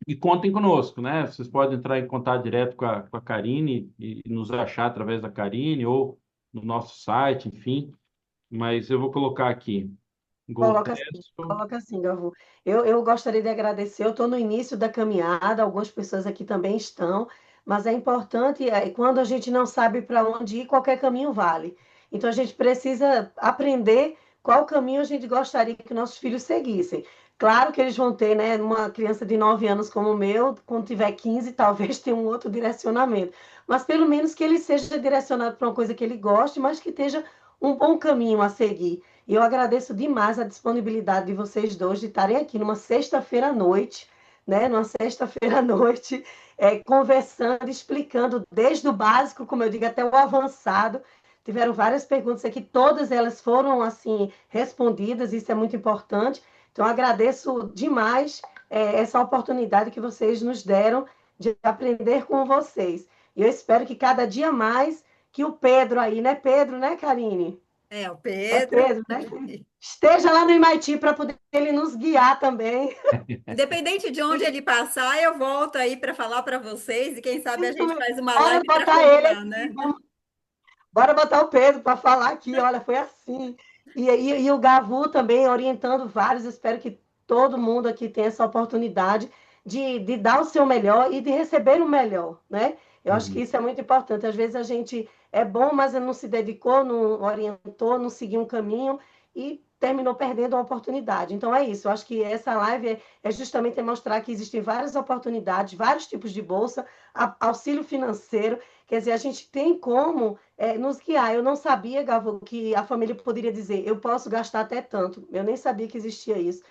e contem conosco, né? Vocês podem entrar em contato direto com a Karine e nos achar através da Karine ou no nosso site, enfim. Mas eu vou colocar aqui, GoPeso. Coloca assim, Gavu. Eu gostaria de agradecer. Eu estou no início da caminhada, algumas pessoas aqui também estão, mas é importante, quando a gente não sabe para onde ir, qualquer caminho vale. Então a gente precisa aprender qual caminho a gente gostaria que nossos filhos seguissem. Claro que eles vão ter, né, uma criança de 9 anos como o meu, quando tiver 15, talvez tenha um outro direcionamento. Mas pelo menos que ele seja direcionado para uma coisa que ele goste, mas que esteja um bom caminho a seguir. E eu agradeço demais a disponibilidade de vocês dois de estarem aqui numa sexta-feira à noite, né? Numa sexta-feira à noite, conversando, explicando desde o básico, como eu digo, até o avançado. Tiveram várias perguntas aqui, todas elas foram assim respondidas, isso é muito importante. Então, agradeço demais essa oportunidade que vocês nos deram de aprender com vocês. E eu espero que cada dia mais que o Pedro aí, né, Pedro, né, Karine? É, o É Pedro. Pedro, né? Esteja lá no MIT para poder ele nos guiar também. Independente de onde ele passar, eu volto aí para falar para vocês e quem sabe a Isso gente mesmo. faz uma Bora live para botar ele contar, aqui, né? bora botar o Pedro para falar aqui. Olha, foi assim. E o Gavu também orientando vários. Espero que todo mundo aqui tenha essa oportunidade de dar o seu melhor e de receber o melhor, né? Eu acho que Uhum. isso é muito importante. Às vezes a gente é bom, mas não se dedicou, não orientou, não seguiu um caminho e terminou perdendo a oportunidade. Então é isso. Eu acho que essa live é justamente mostrar que existem várias oportunidades, vários tipos de bolsa, auxílio financeiro. Quer dizer, a gente tem como nos guiar. Eu não sabia, Gavo, que a família poderia dizer, eu posso gastar até tanto. Eu nem sabia que existia isso.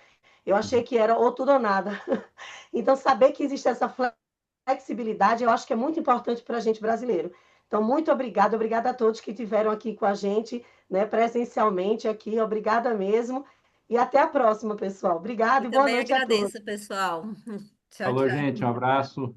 Eu achei que era ou tudo ou nada. Então, saber que existe essa flexibilidade, eu acho que é muito importante para a gente brasileiro. Então, muito obrigada, obrigada a todos que estiveram aqui com a gente, né, presencialmente aqui, obrigada mesmo. E até a próxima, pessoal. Obrigada Eu e boa também noite a todos. agradeço, pessoal. Tchau, Falou, gente, um tchau. abraço.